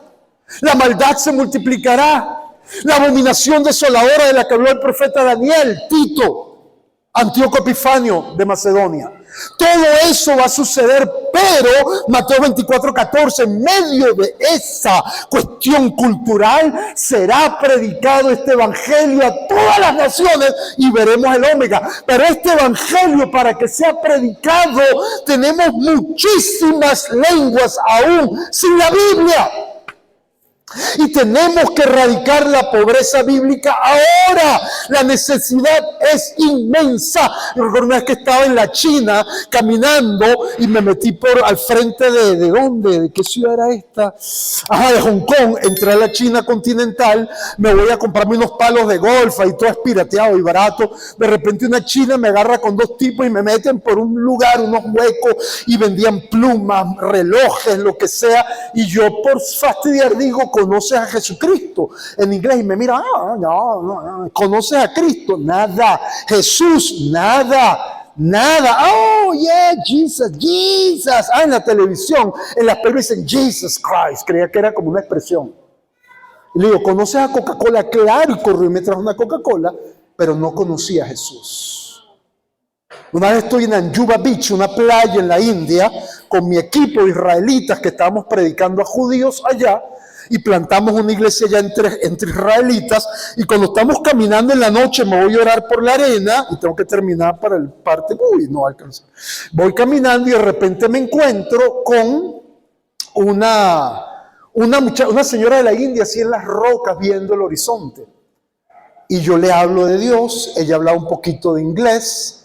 La maldad se multiplicará. La abominación desoladora de la que habló el profeta Daniel, Tito, Antíoco Epifanio de Macedonia. Todo eso va a suceder, pero Mateo 24:14, en medio de esa cuestión cultural, será predicado este evangelio a todas las naciones y veremos el Omega. Pero este evangelio, para que sea predicado, tenemos muchísimas lenguas aún sin la Biblia. Y tenemos que erradicar la pobreza bíblica ahora. La necesidad es inmensa. Yo recuerdo una vez que estaba en la China caminando y me metí por al frente ¿de dónde? ¿De qué ciudad era esta? De Hong Kong. Entré a la China continental, me voy a comprarme unos palos de golf y todo es pirateado y barato. De repente una china me agarra con dos tipos y me meten por un lugar, unos huecos, y vendían plumas, relojes, lo que sea. Y yo, por fastidiar, digo, ¿conoces a Jesucristo? En inglés, y me mira, no, ¿conoces a Cristo? Nada. Jesús, nada. Oh, yeah, Jesus. En la televisión, en las películas dicen Jesus Christ. Creía que era como una expresión. Y le digo, ¿conoces a Coca-Cola? Claro, y corrió y me trajo una Coca-Cola, pero no conocía a Jesús. Una vez estoy en Anjuba Beach, una playa en la India, con mi equipo de israelitas que estábamos predicando a judíos allá, y plantamos una iglesia allá entre israelitas, y cuando estamos caminando en la noche me voy a orar por la arena, y tengo que terminar para el parte, no alcanzo. Voy caminando y de repente me encuentro con una señora de la India, así en las rocas, viendo el horizonte. Y yo le hablo de Dios, ella habla un poquito de inglés,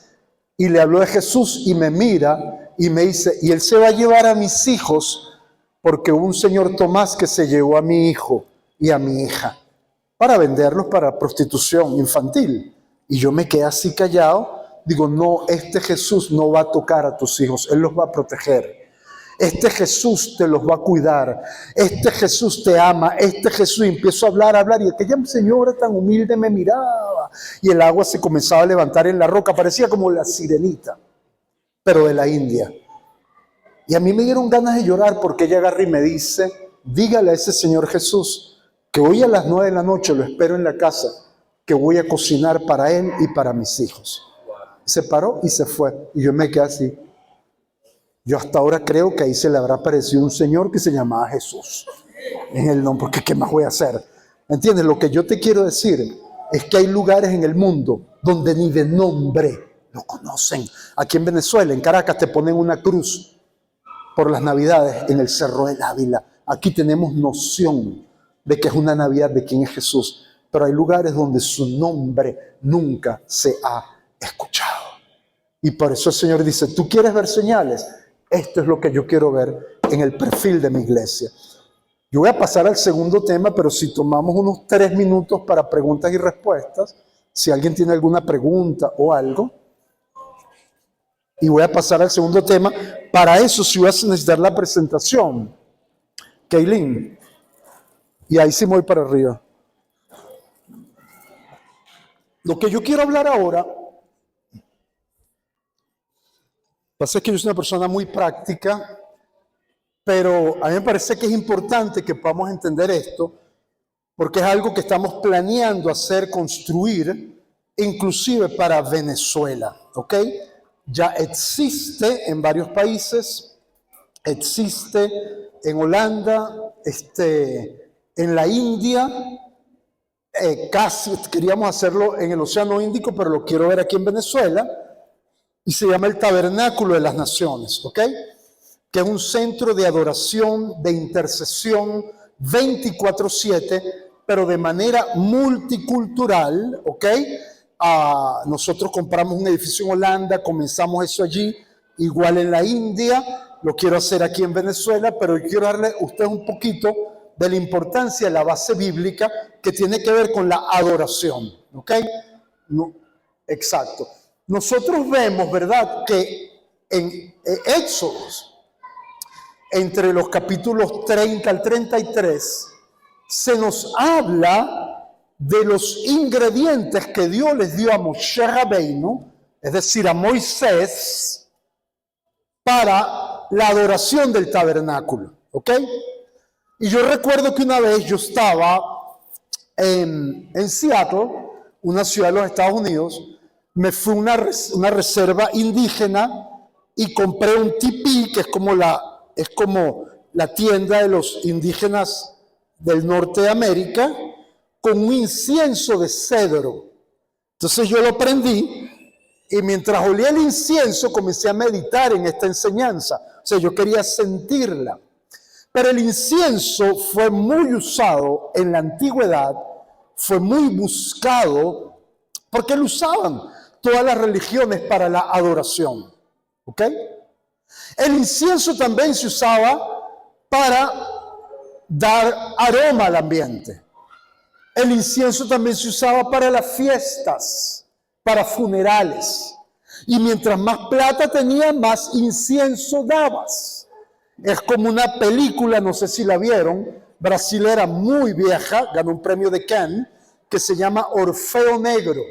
y le hablo de Jesús, y me mira y me dice, y él se va a llevar a mis hijos, porque hubo un señor Tomás que se llevó a mi hijo y a mi hija para venderlos para prostitución infantil. Y yo me quedé así callado, digo, no, este Jesús no va a tocar a tus hijos, él los va a proteger. Este Jesús te los va a cuidar. Este Jesús te ama. Este Jesús, y empiezo a hablar. Y aquella señora tan humilde me miraba. Y el agua se comenzaba a levantar en la roca. Parecía como la sirenita, pero de la India. Y a mí me dieron ganas de llorar porque ella agarra y me dice, dígale a ese Señor Jesús que hoy a las 9 de la noche lo espero en la casa, que voy a cocinar para él y para mis hijos. Se paró y se fue. Y yo me quedé así. Yo hasta ahora creo que ahí se le habrá aparecido un señor que se llamaba Jesús. En el nombre, porque ¿qué más voy a hacer? ¿Entiendes? Lo que yo te quiero decir es que hay lugares en el mundo donde ni de nombre lo conocen. Aquí en Venezuela, en Caracas, te ponen una cruz por las Navidades en el Cerro del Ávila. Aquí tenemos noción de que es una Navidad, de quién es Jesús. Pero hay lugares donde su nombre nunca se ha escuchado. Y por eso el Señor dice, ¿tú quieres ver señales? Esto es lo que yo quiero ver en el perfil de mi iglesia. Yo voy a pasar al segundo tema, pero si tomamos unos 3 minutos para preguntas y respuestas, si alguien tiene alguna pregunta o algo, y voy a pasar al segundo tema. Para eso sí voy a necesitar la presentación. Kaylin, y ahí sí me voy para arriba. Lo que yo quiero hablar ahora, pasa que yo soy una persona muy práctica, pero a mí me parece que es importante que podamos entender esto, porque es algo que estamos planeando hacer, construir, inclusive para Venezuela, ¿ok? Ya existe en varios países, existe en Holanda, en la India, casi queríamos hacerlo en el Océano Índico, pero lo quiero ver aquí en Venezuela, y se llama el Tabernáculo de las Naciones, ¿ok? Que es un centro de adoración, de intercesión 24/7, pero de manera multicultural, ¿ok? Nosotros compramos un edificio en Holanda, comenzamos eso allí, igual en la India, lo quiero hacer aquí en Venezuela, pero quiero darle a ustedes un poquito de la importancia de la base bíblica que tiene que ver con la adoración, ¿ok? No, exacto. Nosotros vemos, ¿verdad?, que en Éxodos, entre los capítulos 30 al 33, se nos habla de los ingredientes que Dios les dio a Moshe Rabbeinu, es decir, a Moisés, para la adoración del tabernáculo, ¿ok? Y yo recuerdo que una vez yo estaba en Seattle, una ciudad de los Estados Unidos, me fui a una reserva indígena y compré un tipí, que es como la tienda de los indígenas del norte de América, con un incienso de cedro. Entonces yo lo prendí y mientras olía el incienso comencé a meditar en esta enseñanza. O sea, yo quería sentirla. Pero el incienso fue muy usado en la antigüedad, fue muy buscado, porque lo usaban todas las religiones para la adoración. ¿Ok? El incienso también se usaba para dar aroma al ambiente. El incienso también se usaba para las fiestas, para funerales. Y mientras más plata tenía, más incienso dabas. Es como una película, no sé si la vieron, brasilera muy vieja, ganó un premio de Cannes, que se llama Orfeo Negro.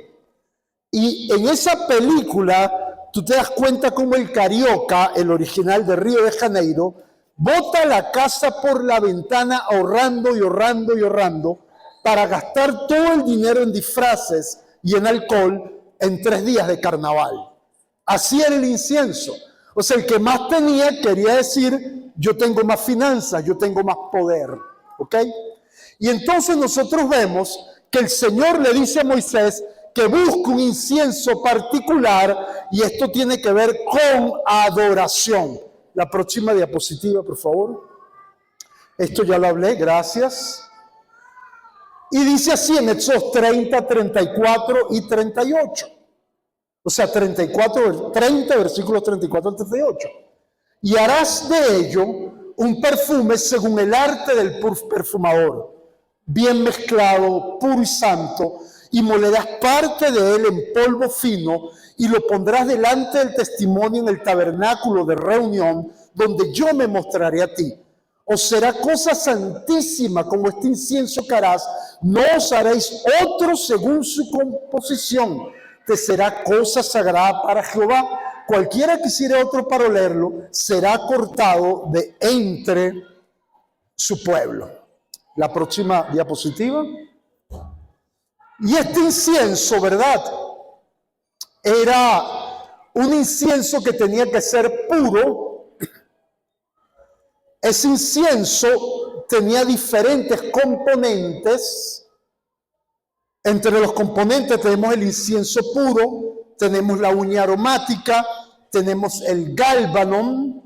Y en esa película, tú te das cuenta cómo el carioca, el original de Río de Janeiro, bota la casa por la ventana ahorrando y ahorrando y ahorrando para gastar todo el dinero en disfraces y en alcohol en 3 días de carnaval. Así era el incienso. O sea, el que más tenía quería decir, yo tengo más finanzas, yo tengo más poder. ¿Ok? Y entonces nosotros vemos que el Señor le dice a Moisés que busque un incienso particular y esto tiene que ver con adoración. La próxima diapositiva, por favor. Esto ya lo hablé, gracias. Y dice así en Éxodo 30, 34 y 38. O sea, 30, versículos 34 al 38. Y harás de ello un perfume según el arte del perfumador, bien mezclado, puro y santo, y molerás parte de él en polvo fino y lo pondrás delante del testimonio en el tabernáculo de reunión donde yo me mostraré a ti. Os será cosa santísima como este incienso que harás, no os haréis otro según su composición, te será cosa sagrada para Jehová. Cualquiera que hiciere otro para olerlo, será cortado de entre su pueblo. La próxima diapositiva. Y este incienso, ¿verdad? Era un incienso que tenía que ser puro. Ese incienso tenía diferentes componentes. Entre los componentes tenemos el incienso puro, tenemos la uña aromática, tenemos el gálbano.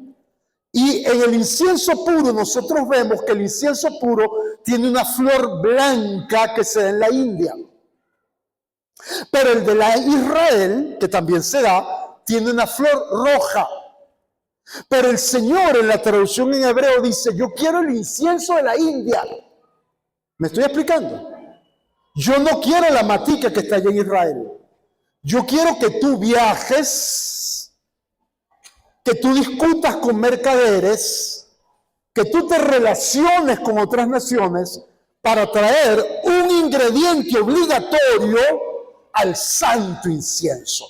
Y en el incienso puro nosotros vemos que el incienso puro tiene una flor blanca que se da en la India. Pero el de la Israel, que también se da, tiene una flor roja. Pero el Señor en la traducción en hebreo dice, yo quiero el incienso de la India. ¿Me estoy explicando? Yo no quiero la matica que está allá en Israel. Yo quiero que tú viajes, que tú discutas con mercaderes, que tú te relaciones con otras naciones para traer un ingrediente obligatorio al santo incienso.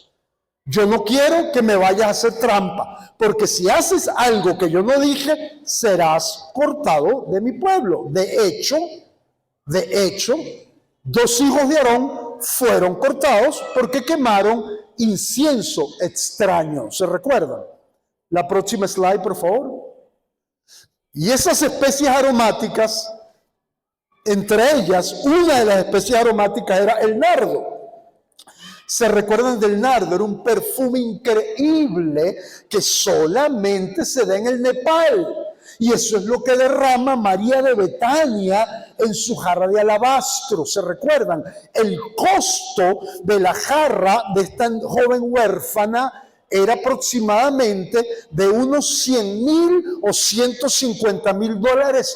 Yo no quiero que me vayas a hacer trampa, porque si haces algo que yo no dije, serás cortado de mi pueblo. De hecho, 2 hijos de Aarón fueron cortados porque quemaron incienso extraño. ¿Se recuerdan? La próxima slide, por favor. Y esas especies aromáticas, entre ellas, una de las especies aromáticas era el nardo. ¿Se recuerdan del nardo? Era un perfume increíble que solamente se da en el Nepal. Y eso es lo que derrama María de Betania en su jarra de alabastro. ¿Se recuerdan? El costo de la jarra de esta joven huérfana era aproximadamente de unos 100,000 o $150,000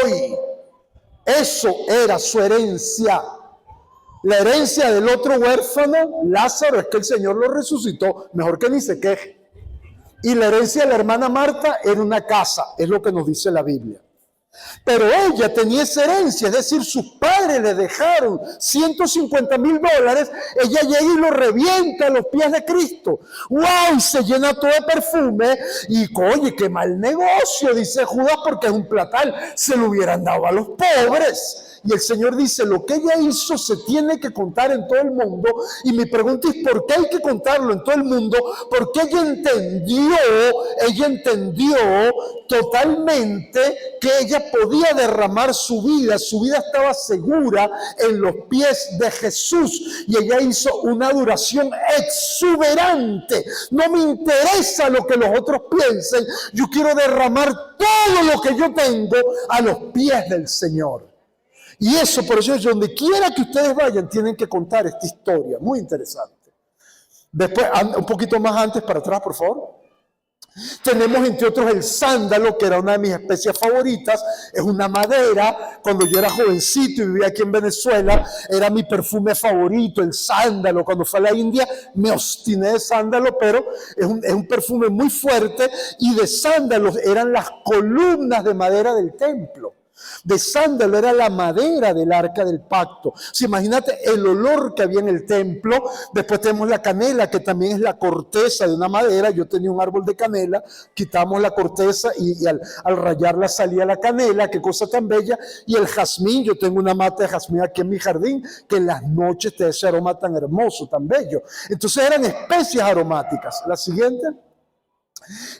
hoy. Eso era su herencia. La herencia del otro huérfano, Lázaro, es que el Señor lo resucitó, mejor que ni se queje. Y la herencia de la hermana Marta era una casa, es lo que nos dice la Biblia. Pero ella tenía esa herencia, es decir, sus padres le dejaron $150,000, ella llega y lo revienta a los pies de Cristo. ¡Wow! Se llena todo de perfume y, oye, qué mal negocio, dice Judas, porque es un platal, se lo hubieran dado a los pobres. Y el Señor dice, lo que ella hizo se tiene que contar en todo el mundo. Y mi pregunta es, ¿por qué hay que contarlo en todo el mundo? Porque ella entendió totalmente que ella podía derramar su vida estaba segura en los pies de Jesús, y ella hizo una adoración exuberante. No me interesa lo que los otros piensen, yo quiero derramar todo lo que yo tengo a los pies del Señor. Y eso, por eso, donde quiera que ustedes vayan, tienen que contar esta historia, muy interesante. Después, un poquito más antes, para atrás, por favor. Tenemos entre otros el sándalo, que era una de mis especies favoritas. Es una madera. Cuando yo era jovencito y vivía aquí en Venezuela, era mi perfume favorito, el sándalo. Cuando fui a la India me obstiné de sándalo, pero es un perfume muy fuerte. Y de sándalos eran las columnas de madera del templo. De sándalo era la madera del arca del pacto. Imagínate el olor que había en el templo. Después tenemos la canela, que también es la corteza de una madera. Yo tenía un árbol de canela, quitamos la corteza y al rayarla salía la canela. Qué cosa tan bella. Y el jazmín, yo tengo una mata de jazmín aquí en mi jardín, que en las noches te da ese aroma tan hermoso, tan bello. Entonces eran especias aromáticas. La siguiente.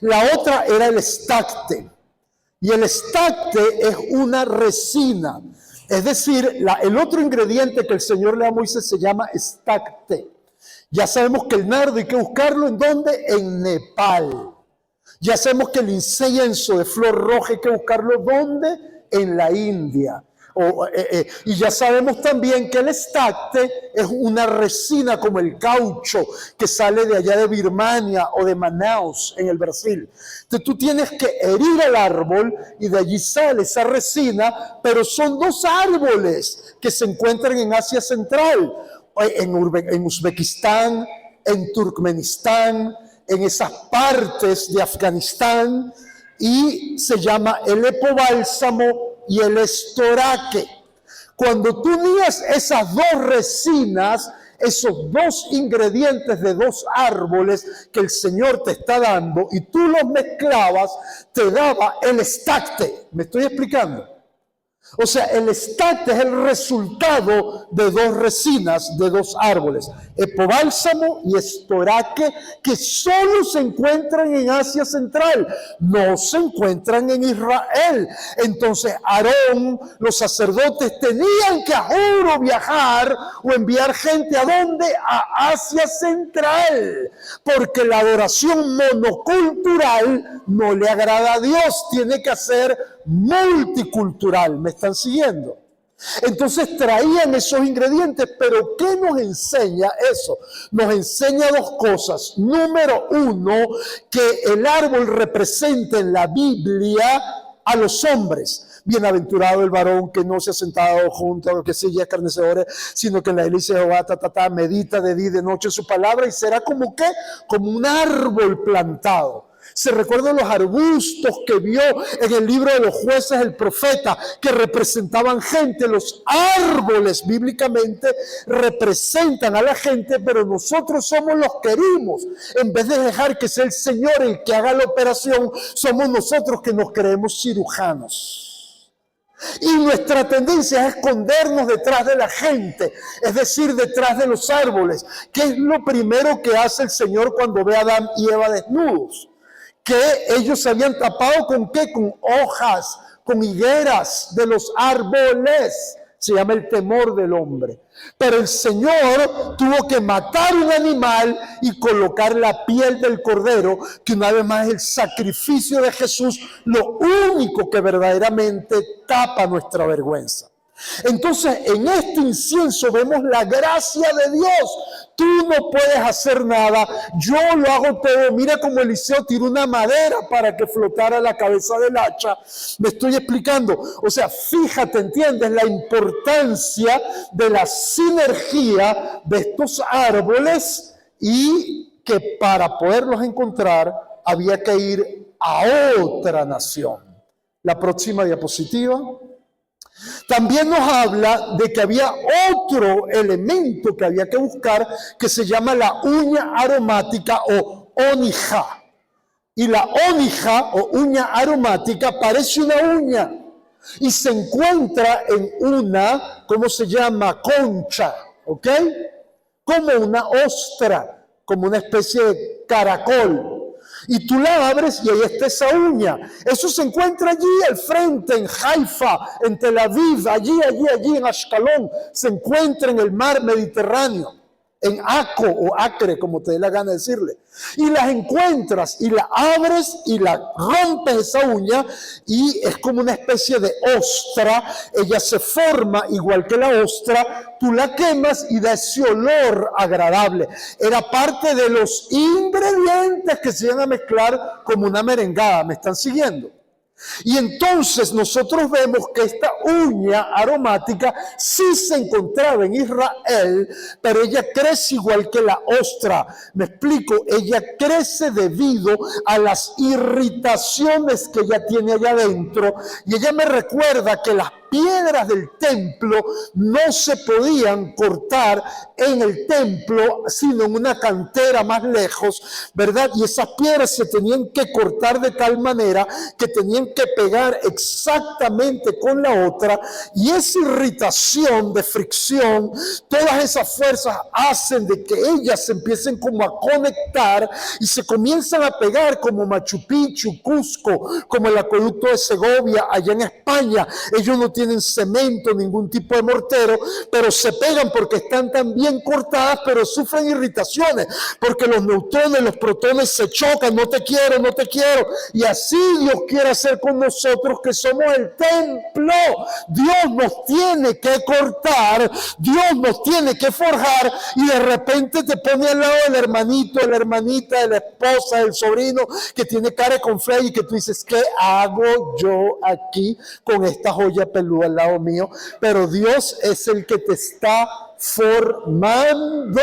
La otra era el estacte. Y el estacte es una resina. Es decir, el otro ingrediente que el Señor le da a Moisés se llama estacte. Ya sabemos que el nardo hay que buscarlo, ¿en dónde? En Nepal. Ya sabemos que el incienso de flor roja hay que buscarlo, ¿dónde? En la India. Y ya sabemos también que el estacte es una resina como el caucho que sale de allá de Birmania o de Manaus en el Brasil. Entonces tú tienes que herir el árbol y de allí sale esa resina, pero son dos árboles que se encuentran en Asia Central, en Uzbekistán, en Turkmenistán, en esas partes de Afganistán, y se llama el epobálsamo y el estoraque. Cuando tú unías esas dos resinas, esos dos ingredientes de dos árboles que el Señor te está dando, y tú los mezclabas, te daba el estacte. ¿Me estoy explicando? O sea, el estacte es el resultado de dos resinas de dos árboles, epobálsamo y estoraque, que solo se encuentran en Asia Central, no se encuentran en Israel. Entonces Aarón, los sacerdotes tenían que a juro viajar o enviar gente ¿a dónde? A Asia Central, porque la adoración monocultural no le agrada a Dios, tiene que ser multicultural. ¿Me están siguiendo? Entonces traían esos ingredientes, pero ¿qué nos enseña eso? Nos enseña dos cosas. Número uno, que el árbol representa en la Biblia a los hombres. Bienaventurado el varón que no se ha sentado junto a lo que sigue escarnecedores, sino que en la delicia de Jehová medita de día y de noche en su palabra, y será como ¿qué? Como un árbol plantado. Se recuerdan los arbustos que vio en el libro de los jueces el profeta, que representaban gente. Los árboles bíblicamente representan a la gente, pero nosotros somos los que herimos. En vez de dejar que sea el Señor el que haga la operación, somos nosotros que nos creemos cirujanos. Y nuestra tendencia es escondernos detrás de la gente, es decir, detrás de los árboles. ¿Qué es lo primero que hace el Señor cuando ve a Adán y Eva desnudos? Que ellos se habían tapado ¿con qué? Con hojas, con higueras de los árboles. Se llama el temor del hombre. Pero el Señor tuvo que matar un animal y colocar la piel del cordero, que una vez más es el sacrificio de Jesús, lo único que verdaderamente tapa nuestra vergüenza. Entonces, en este incienso vemos la gracia de Dios. Tú no puedes hacer nada, yo lo hago todo. Mira cómo Eliseo tiró una madera para que flotara la cabeza del hacha. Me estoy explicando. O sea, fíjate, ¿entiendes? La importancia de la sinergia de estos árboles, y que para poderlos encontrar había que ir a otra nación. La próxima diapositiva. También nos habla de que había otro elemento que había que buscar, que se llama la uña aromática o onija. Y la onija o uña aromática parece una uña, y se encuentra en una, ¿cómo se llama? Concha, ¿ok? Como una ostra, como una especie de caracol. Y tú la abres y ahí está esa uña. Eso se encuentra allí al frente, en Haifa, en Tel Aviv, allí, en Ashkelon. Se encuentra en el mar Mediterráneo, en Aco o Acre, como te dé la gana de decirle. Y las encuentras y la abres y la rompes esa uña y es como una especie de ostra. Ella se forma igual que la ostra, tú la quemas y da ese olor agradable. Era parte de los ingredientes que se iban a mezclar como una merengada. ¿Me están siguiendo? Y entonces nosotros vemos que esta uña aromática sí se encontraba en Israel, pero ella crece igual que la ostra. Me explico, ella crece debido a las irritaciones que ella tiene allá adentro. Y ella me recuerda que las piedras del templo no se podían cortar en el templo, sino en una cantera más lejos, ¿verdad? Y esas piedras se tenían que cortar de tal manera que tenían que pegar exactamente con la otra, y esa irritación de fricción, todas esas fuerzas hacen de que ellas se empiecen como a conectar y se comienzan a pegar como Machu Picchu, Cusco, como el acueducto de Segovia allá en España. Ellos no tienen cemento, ningún tipo de mortero, pero se pegan porque están tan bien cortadas, pero sufren irritaciones, porque los neutrones, los protones se chocan, no te quiero, y así Dios quiere hacer con nosotros que somos el templo. Dios nos tiene que cortar, Dios nos tiene que forjar, y de repente te pone al lado del hermanito, de la hermanita, de la esposa, del sobrino, que tiene cara con fe y que tú dices, ¿qué hago yo aquí con esta joya peluda al lado mío? Pero Dios es el que te está formando,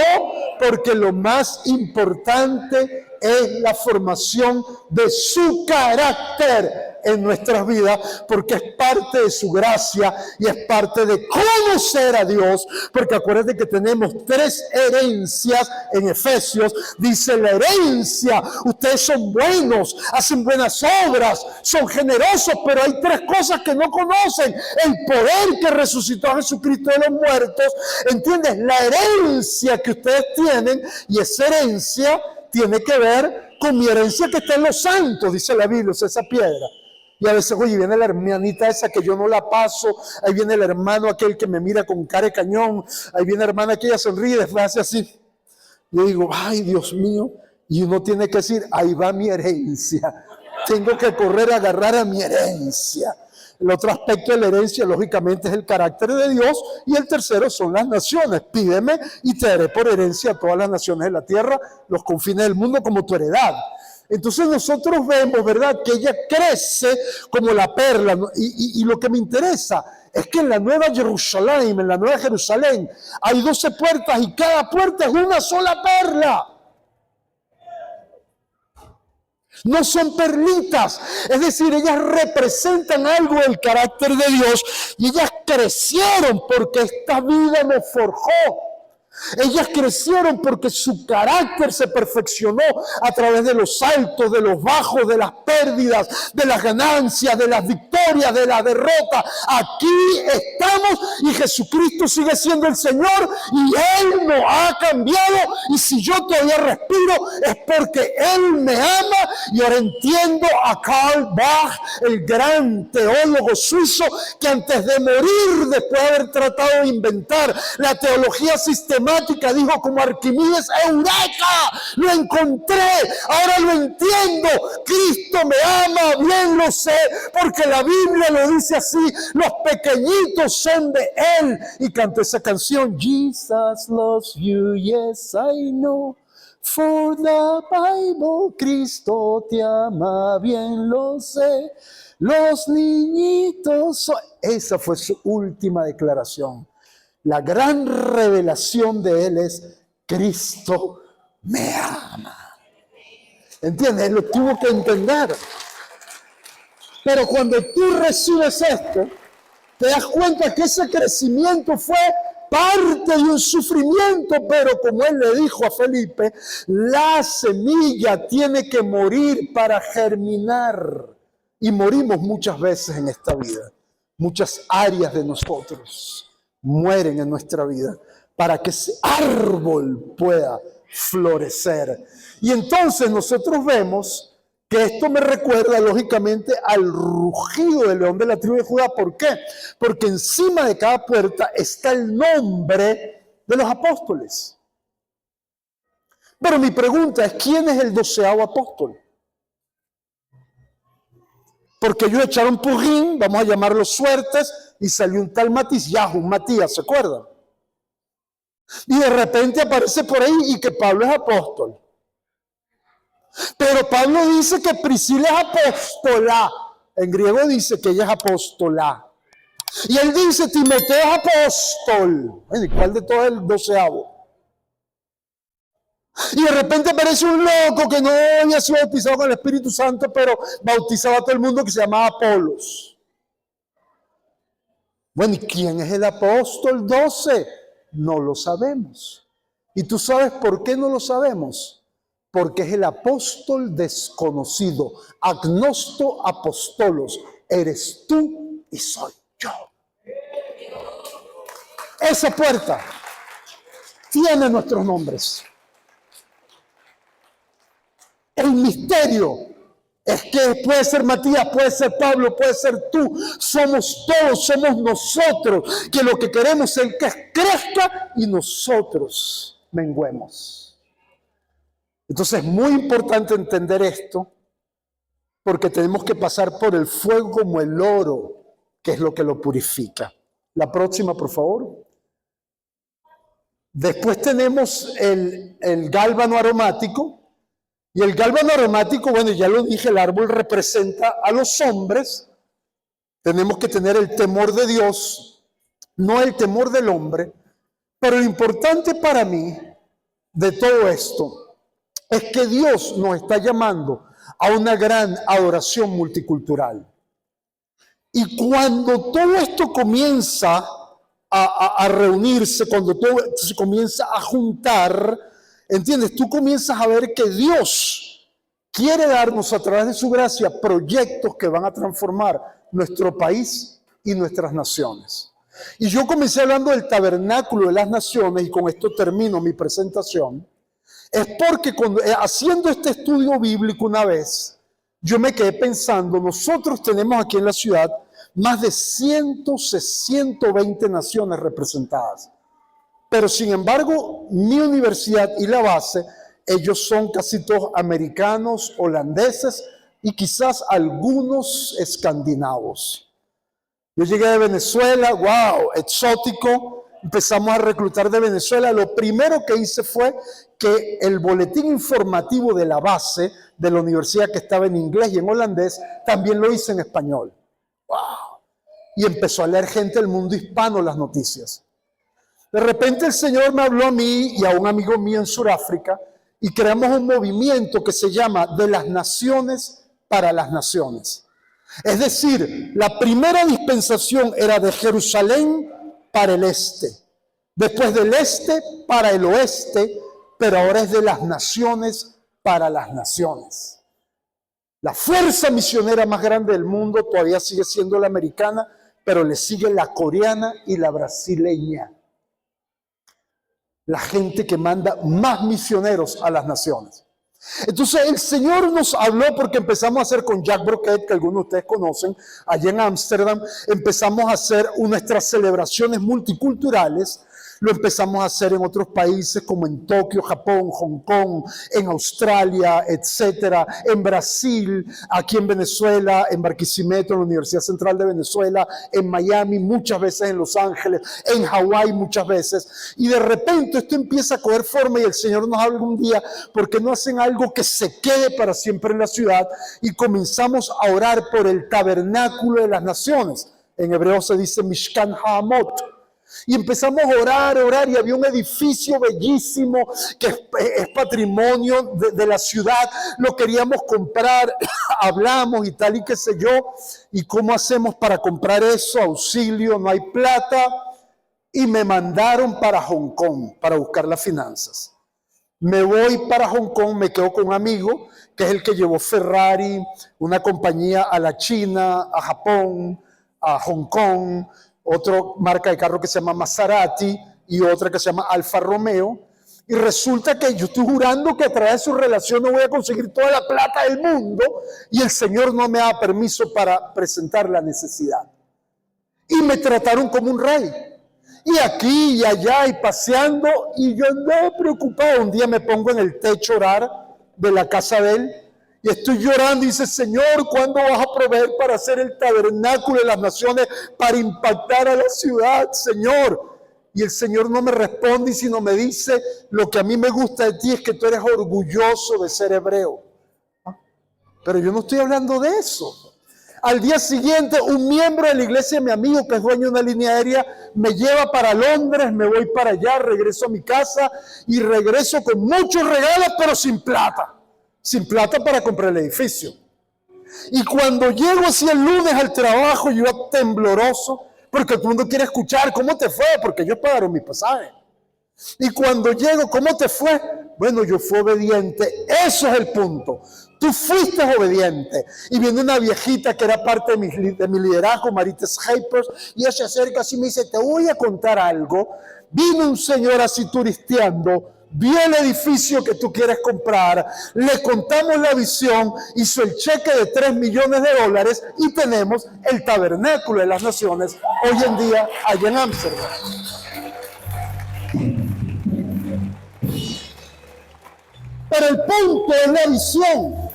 porque lo más importante es la formación de su carácter en nuestras vidas, porque es parte de su gracia y es parte de conocer a Dios. Porque acuérdate que tenemos 3 herencias en Efesios. Dice la herencia: ustedes son buenos, hacen buenas obras, son generosos, pero hay 3 cosas que no conocen: el poder que resucitó a Jesucristo de los muertos, ¿entiendes? La herencia que ustedes tienen, y esa herencia tiene que ver con mi herencia que está en los santos, dice la Biblia, esa piedra. Y a veces, oye, viene la hermanita esa que yo no la paso, ahí viene el hermano aquel que me mira con cara de cañón, ahí viene la hermana que ella sonríe, después hace así. Yo digo, ay, Dios mío, y uno tiene que decir, ahí va mi herencia, tengo que correr a agarrar a mi herencia. El otro aspecto de la herencia, lógicamente, es el carácter de Dios, y el tercero son las naciones. Pídeme y te daré por herencia a todas las naciones de la tierra, los confines del mundo como tu heredad. Entonces nosotros vemos, ¿verdad?, que ella crece como la perla, y lo que me interesa es que en la Nueva Jerusalén, en la Nueva Jerusalén, hay 12 puertas y cada puerta es una sola perla. No son perlitas, es decir, ellas representan algo del carácter de Dios, y ellas crecieron porque esta vida me forjó. Ellas crecieron porque su carácter se perfeccionó a través de los altos, de los bajos, de las pérdidas, de las ganancias, de las victorias, de la derrota. Aquí estamos y Jesucristo sigue siendo el Señor y Él no ha cambiado. Y si yo todavía respiro es porque Él me ama. Y ahora entiendo a Karl Barth, el gran teólogo suizo, que antes de morir, después de haber tratado de inventar la teología sistemática, dijo como Arquímedes: ¡Eureka! ¡Lo encontré! ¡Ahora lo entiendo! Cristo me ama, bien lo sé, porque la Biblia lo dice así: los pequeñitos son de Él. Y cantó esa canción: Jesus loves you, yes I know, for the Bible, Cristo te ama, bien lo sé, los niñitos son... Esa fue su última declaración. La gran revelación de Él es: Cristo me ama. ¿Entiendes? Él lo tuvo que entender. Pero cuando tú recibes esto, te das cuenta que ese crecimiento fue parte de un sufrimiento, pero como Él le dijo a Felipe, la semilla tiene que morir para germinar. Y morimos muchas veces en esta vida. muchas áreas de nosotros mueren en nuestra vida para que ese árbol pueda florecer. Y entonces nosotros vemos que esto me recuerda lógicamente al rugido del león de la tribu de Judá. ¿Por qué? Porque encima de cada puerta está el nombre de los apóstoles. Pero mi pregunta es, ¿quién es el 12º apóstol? Porque ellos echaron Purín, vamos a llamarlo suertes, y salió un tal Matías, Matías, ¿se acuerdan? Y de repente aparece por ahí y que Pablo es apóstol. Pero Pablo dice que Priscila es apóstola. En griego dice que ella es apóstola. Y él dice, Timoteo es apóstol. ¿Y cuál de todos es el 12º? Y de repente aparece un loco que no había sido bautizado con el Espíritu Santo, pero bautizaba a todo el mundo, que se llamaba Apolos. Bueno, ¿y quién es el apóstol 12? No lo sabemos. ¿Y tú sabes por qué no lo sabemos? Porque es el apóstol desconocido. Agnosto apostolos. Eres tú y soy yo. Esa puerta tiene nuestros nombres. El misterio es que puede ser Matías, puede ser Pablo, puede ser tú. Somos todos, somos nosotros, que lo que queremos es que crezca y nosotros menguemos. Entonces es muy importante entender esto, porque tenemos que pasar por el fuego como el oro, que es lo que lo purifica. La próxima, por favor. Después tenemos el gálbano aromático. Y el gálbano aromático, bueno, ya lo dije, el árbol representa a los hombres. Tenemos que tener el temor de Dios, no el temor del hombre. Pero lo importante para mí de todo esto es que Dios nos está llamando a una gran adoración multicultural. Y cuando todo esto comienza a reunirse, cuando todo se comienza a juntar, ¿entiendes? Tú comienzas a ver que Dios quiere darnos a través de su gracia proyectos que van a transformar nuestro país y nuestras naciones. Y yo comencé hablando del tabernáculo de las naciones, y con esto termino mi presentación. Es porque haciendo este estudio bíblico una vez, yo me quedé pensando, nosotros tenemos aquí en la ciudad más de 120 naciones representadas. Pero sin embargo, mi universidad y la base, ellos son casi todos americanos, holandeses y quizás algunos escandinavos. Yo llegué de Venezuela, wow, exótico. Empezamos a reclutar de Venezuela. Lo primero que hice fue que el boletín informativo de la base de la universidad, que estaba en inglés y en holandés, también lo hice en español. ¡Wow! Y empezó a leer gente del mundo hispano las noticias. De repente el Señor me habló a mí y a un amigo mío en Sudáfrica y creamos un movimiento que se llama De las Naciones para las Naciones. Es decir, la primera dispensación era de Jerusalén para el este, después del este para el oeste, pero ahora es de las naciones para las naciones. La fuerza misionera más grande del mundo todavía sigue siendo la americana, pero le sigue la coreana y la brasileña. La gente que manda más misioneros a las naciones. Entonces el Señor nos habló porque empezamos a hacer con Jack Broquet, que algunos de ustedes conocen, allá en Ámsterdam, empezamos a hacer nuestras celebraciones multiculturales. Lo empezamos a hacer en otros países como en Tokio, Japón, Hong Kong, en Australia, etcétera, en Brasil, aquí en Venezuela, en Barquisimeto, en la Universidad Central de Venezuela, en Miami, muchas veces en Los Ángeles, en Hawái muchas veces. Y de repente esto empieza a coger forma y el Señor nos habla un día, ¿por qué no hacen algo que se quede para siempre en la ciudad? Y comenzamos a orar por el tabernáculo de las naciones. En hebreo se dice Mishkan Ha'amot. Y empezamos a orar, y había un edificio bellísimo que es patrimonio de la ciudad. Lo queríamos comprar, hablamos y tal y qué sé yo. ¿Y cómo hacemos para comprar eso? Auxilio, no hay plata. Y me mandaron para Hong Kong para buscar las finanzas. Me voy para Hong Kong, me quedo con un amigo que es el que llevó Ferrari, una compañía, a la China, a Japón, a Hong Kong, otra marca de carro que se llama Maserati y otra que se llama Alfa Romeo. Y resulta que yo estoy jurando que a través de su relación no voy a conseguir toda la plata del mundo y el Señor no me da permiso para presentar la necesidad. Y me trataron como un rey. Y aquí y allá y paseando, y yo andaba preocupado. Un día me pongo en el techo a orar de la casa de él y estoy llorando y dice: Señor, ¿cuándo vas a proveer para hacer el tabernáculo de las naciones, para impactar a la ciudad, Señor? Y el Señor no me responde, sino me dice: lo que a mí me gusta de ti es que tú eres orgulloso de ser hebreo. Pero yo no estoy hablando de eso. Al día siguiente, un miembro de la iglesia, mi amigo, que es dueño de una línea aérea, me lleva para Londres, me voy para allá, regreso a mi casa y regreso con muchos regalos, pero sin plata. Sin plata para comprar el edificio. Y cuando llego así el lunes al trabajo, yo tembloroso, porque todo el mundo quiere escuchar cómo te fue, porque ellos pagaron mi pasaje. Y cuando llego, ¿cómo te fue? Bueno, yo fui obediente. Eso es el punto. Tú fuiste obediente. Y viene una viejita que era parte de mi liderazgo, Marites Hypers, y ella se acerca así y me dice: te voy a contar algo. Vino un señor así turisteando, vio el edificio que tú quieres comprar, le contamos la visión, hizo el cheque de $3 millones y tenemos el tabernáculo de las naciones hoy en día allá en Ámsterdam. Pero el punto es la visión,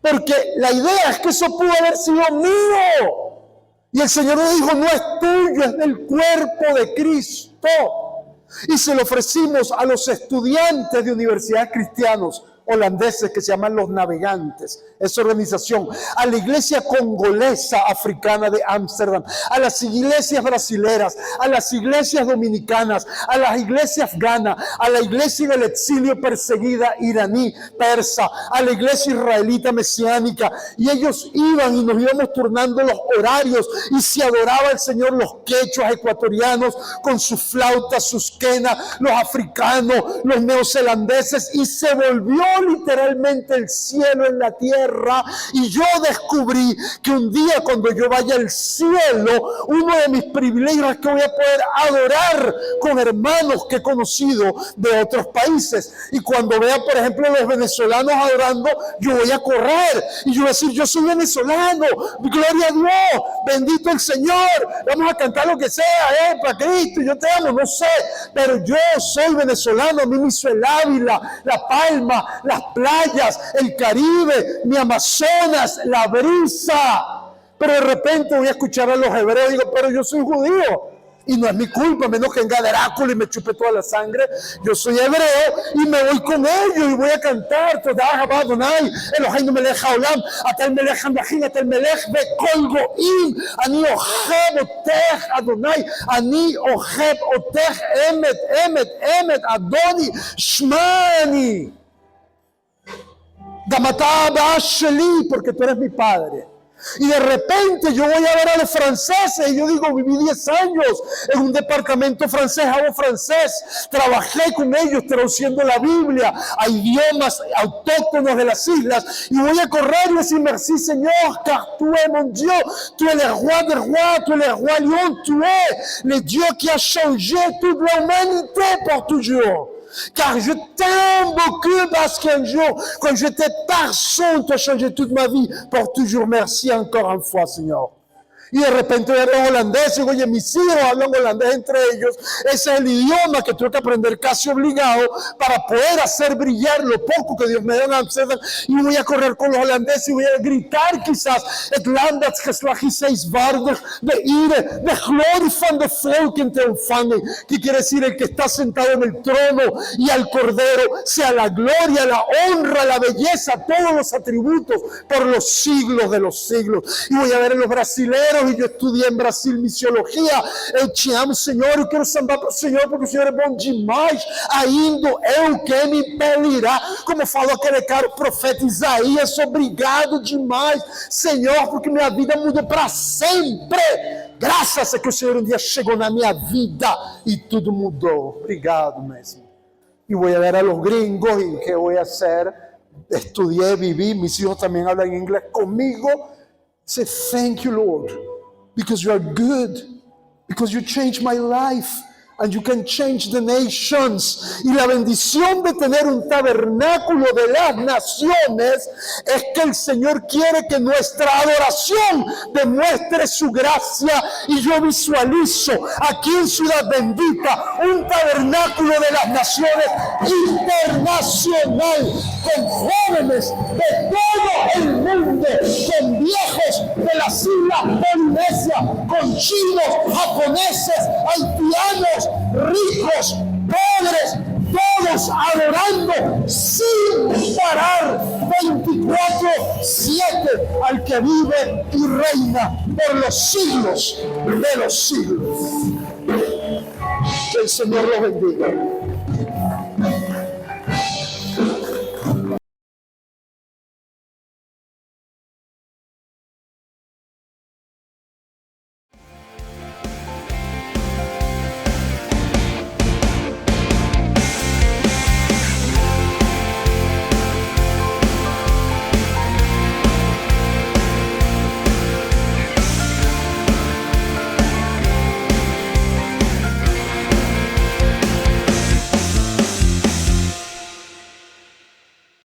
porque la idea es que eso pudo haber sido mío. Y el Señor le dijo: no es tuyo, es del cuerpo de Cristo. Y se lo ofrecimos a los estudiantes de universidades cristianos holandeses que se llaman Los Navegantes, esa organización, a la iglesia congolesa africana de Ámsterdam, a las iglesias brasileras, a las iglesias dominicanas, a las iglesias afganas, a la iglesia del exilio perseguida iraní, persa, a la iglesia israelita mesiánica, y ellos iban y nos íbamos turnando los horarios y se adoraba al Señor, los quechuas ecuatorianos con sus flautas, sus quenas, los africanos, los neozelandeses, y se volvió literalmente el cielo en la tierra. Y yo descubrí que un día, cuando yo vaya al cielo, uno de mis privilegios es que voy a poder adorar con hermanos que he conocido de otros países. Y cuando vea, por ejemplo, a los venezolanos adorando, yo voy a correr y yo voy a decir: yo soy venezolano, gloria a Dios, bendito el Señor, vamos a cantar lo que sea, para Cristo, yo te amo, no sé, pero yo soy venezolano. A mí me hizo el Ávila, La Palma, las playas, el Caribe, mi Amazonas, la brisa. Pero de repente voy a escuchar a los hebreos y digo: pero yo soy judío y no es mi culpa, menos que venga Drácula y me chupe toda la sangre. Yo soy hebreo y me voy con ellos y voy a cantar: Todah Haba Adonai Eloheinu melech haolam, ata el melech hamlachim, ata el melech bekol goim, ani oheb otech Adonai, ani oheb otech emet, emet, emet, Adoni shmani. Porque tú eres mi padre. Y de repente yo voy a ver a los franceses y yo digo: viví 10 años en un departamento francés, hago francés, trabajé con ellos traduciendo la Biblia a idiomas autóctonos de las islas, y voy a correr y decir: merci Señor, car tú es mon Dieu, tú es le roi des rois, tú es le roi lion, tú es le Dieu qui a changé toute l'humanité pour toujours. Car je t'aime beaucoup, parce qu'un jour, quand j'étais personne, tu as changé toute ma vie pour toujours. Merci encore une fois, Seigneur. Y de repente veo a los holandeses y digo: oye, mis hijos hablan holandés entre ellos. Ese es el idioma que tuve que aprender casi obligado para poder hacer brillar lo poco que Dios me dio en Amsterdam. Y voy a correr con los holandeses y voy a gritar quizás: het land dat geslacht is, is waardig de ire, de glorie van de volken te ontvangen. Que quiere decir: el que está sentado en el trono y al Cordero sea la gloria, la honra, la belleza, todos los atributos por los siglos de los siglos. Y voy a ver a los brasileños. E eu estudei em Brasil misiologia. Eu te amo, Senhor, eu quero sambar para o Senhor, porque o Senhor é bom demais. Ainda eu que me impelirá, como falou aquele cara, o profeta Isaías. Obrigado demais, Senhor, porque minha vida mudou para sempre. Graças a que o Senhor um dia chegou na minha vida e tudo mudou. Obrigado mesmo. E vou a ver a los gringos e que vou a hacer. Estudié, viví, mis hijos também hablan inglés conmigo. Say thank you, Lord. because you are good, because you changed my life. And you can change the nations. Y la bendición de tener un tabernáculo de las naciones es que el Señor quiere que nuestra adoración demuestre su gracia. Y yo visualizo aquí en Ciudad Bendita un tabernáculo de las naciones internacional, con jóvenes de todo el mundo, con viejos de las islas Polinesia, con chinos, japoneses, haitianos, ricos, pobres, todos adorando sin parar 24/7 al que vive y reina por los siglos de los siglos. Que el Señor los bendiga.